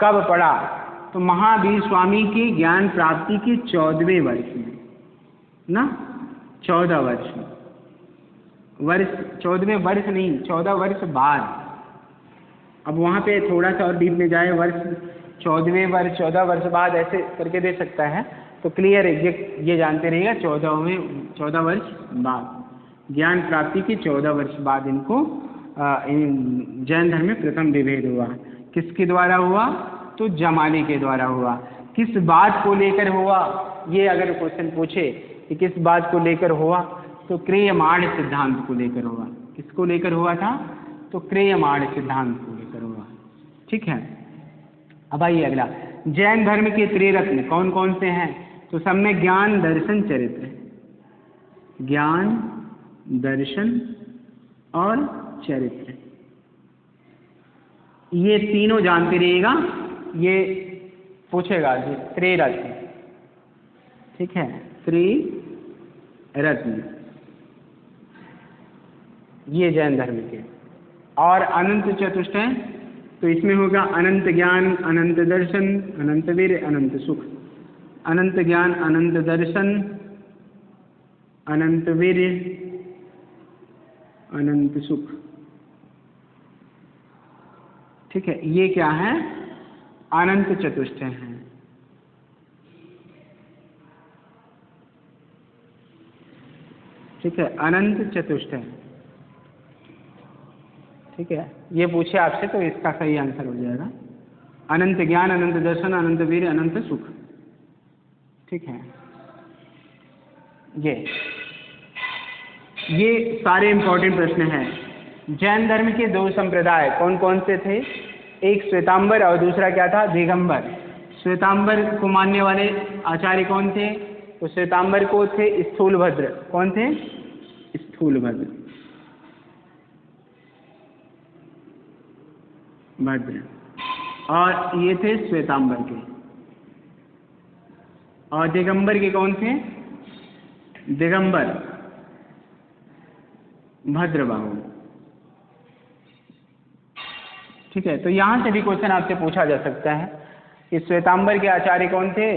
S1: कब पड़ा? तो महावीर स्वामी की ज्ञान प्राप्ति के 14वें वर्ष में ना, 14 वर्ष 14वें वर्ष नहीं, 14 वर्ष बाद। अब वहाँ पे थोड़ा सा और डीप में जाए, वर्ष 14वें वर्ष 14 वर्ष बाद ऐसे करके दे सकता है, तो क्लियर है, ये जानते रहिएगा 14 वर्ष बाद, ज्ञान प्राप्ति के 14 वर्ष बाद इनको जैन धर्म में प्रथम विभेद हुआ। किसके द्वारा हुआ? तो जमाली के द्वारा हुआ। किस बात को लेकर हुआ? ये अगर क्वेश्चन पूछे कि किस बात को लेकर हुआ, तो क्रियमाण सिद्धांत को लेकर हुआ। किसको लेकर हुआ था? तो क्रियमाण सिद्धांत को लेकर हुआ। ठीक है, अब आइए अगला, जैन धर्म के त्रिरत्न कौन कौन से हैं? तो सब में ज्ञान दर्शन चरित्र, ज्ञान दर्शन और चरित्र, ये तीनों जानते रहिएगा। ये पूछेगा जी, त्रिरत्न। ठीक है, त्रिरत्न ये जैन धर्म के। और अनंत चतुष्टय, तो इसमें होगा अनंत ज्ञान, अनंत दर्शन, अनंत वीर, अनंत सुख। अनंत ज्ञान, अनंत दर्शन, अनंत वीर, अनंत सुख। ठीक है, ये क्या है? अनंत चतुष्टय हैं। ठीक है, अनंत चतुष्टय। ठीक है, ये पूछे आपसे तो इसका सही आंसर हो जाएगा अनंत ज्ञान, अनंत दर्शन, अनंत वीर, अनंत सुख। ठीक है, ये सारे इंपॉर्टेंट प्रश्न हैं। जैन धर्म के दो संप्रदाय कौन कौन से थे? एक श्वेतांबर और दूसरा क्या था? दिगंबर। श्वेतांबर को मानने वाले आचार्य कौन थे? तो श्वेतांबर को थे स्थूलभद्र। कौन थे? स्थूलभद्र भद्र। और ये थे श्वेतांबर के। और दिगंबर के कौन थे? दिगंबर भद्रबाहु। ठीक है, तो यहाँ से भी क्वेश्चन आपसे पूछा जा सकता है कि श्वेतांबर के आचार्य कौन थे?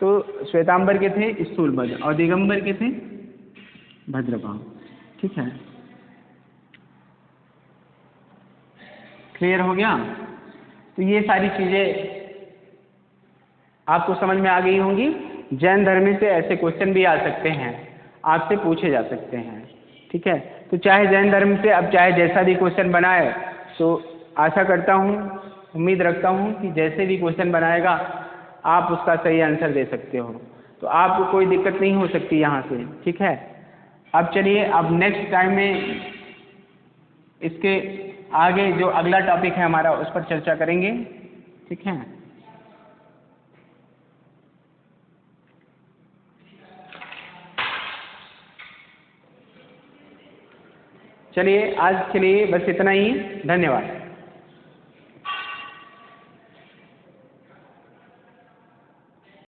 S1: तो श्वेतांबर के थे स्थूलभद्र और दिगंबर के थे भद्रबाहु। ठीक है, क्लियर हो गया? तो ये सारी चीजें आपको समझ में आ गई होंगी। जैन धर्म से ऐसे क्वेश्चन भी आ सकते हैं, आपसे पूछे जा सकते हैं। ठीक है, तो चाहे जैन धर्म से अब चाहे जैसा भी क्वेश्चन बनाए, तो आशा करता हूँ, उम्मीद रखता हूँ कि जैसे भी क्वेश्चन बनाएगा आप उसका सही आंसर दे सकते हो, तो आपको कोई दिक्कत नहीं हो सकती यहाँ से। ठीक है, अब चलिए, अब नेक्स्ट टाइम में इसके आगे जो अगला टॉपिक है हमारा उस पर चर्चा करेंगे। ठीक है, चलिए आज के लिए बस इतना ही। धन्यवाद।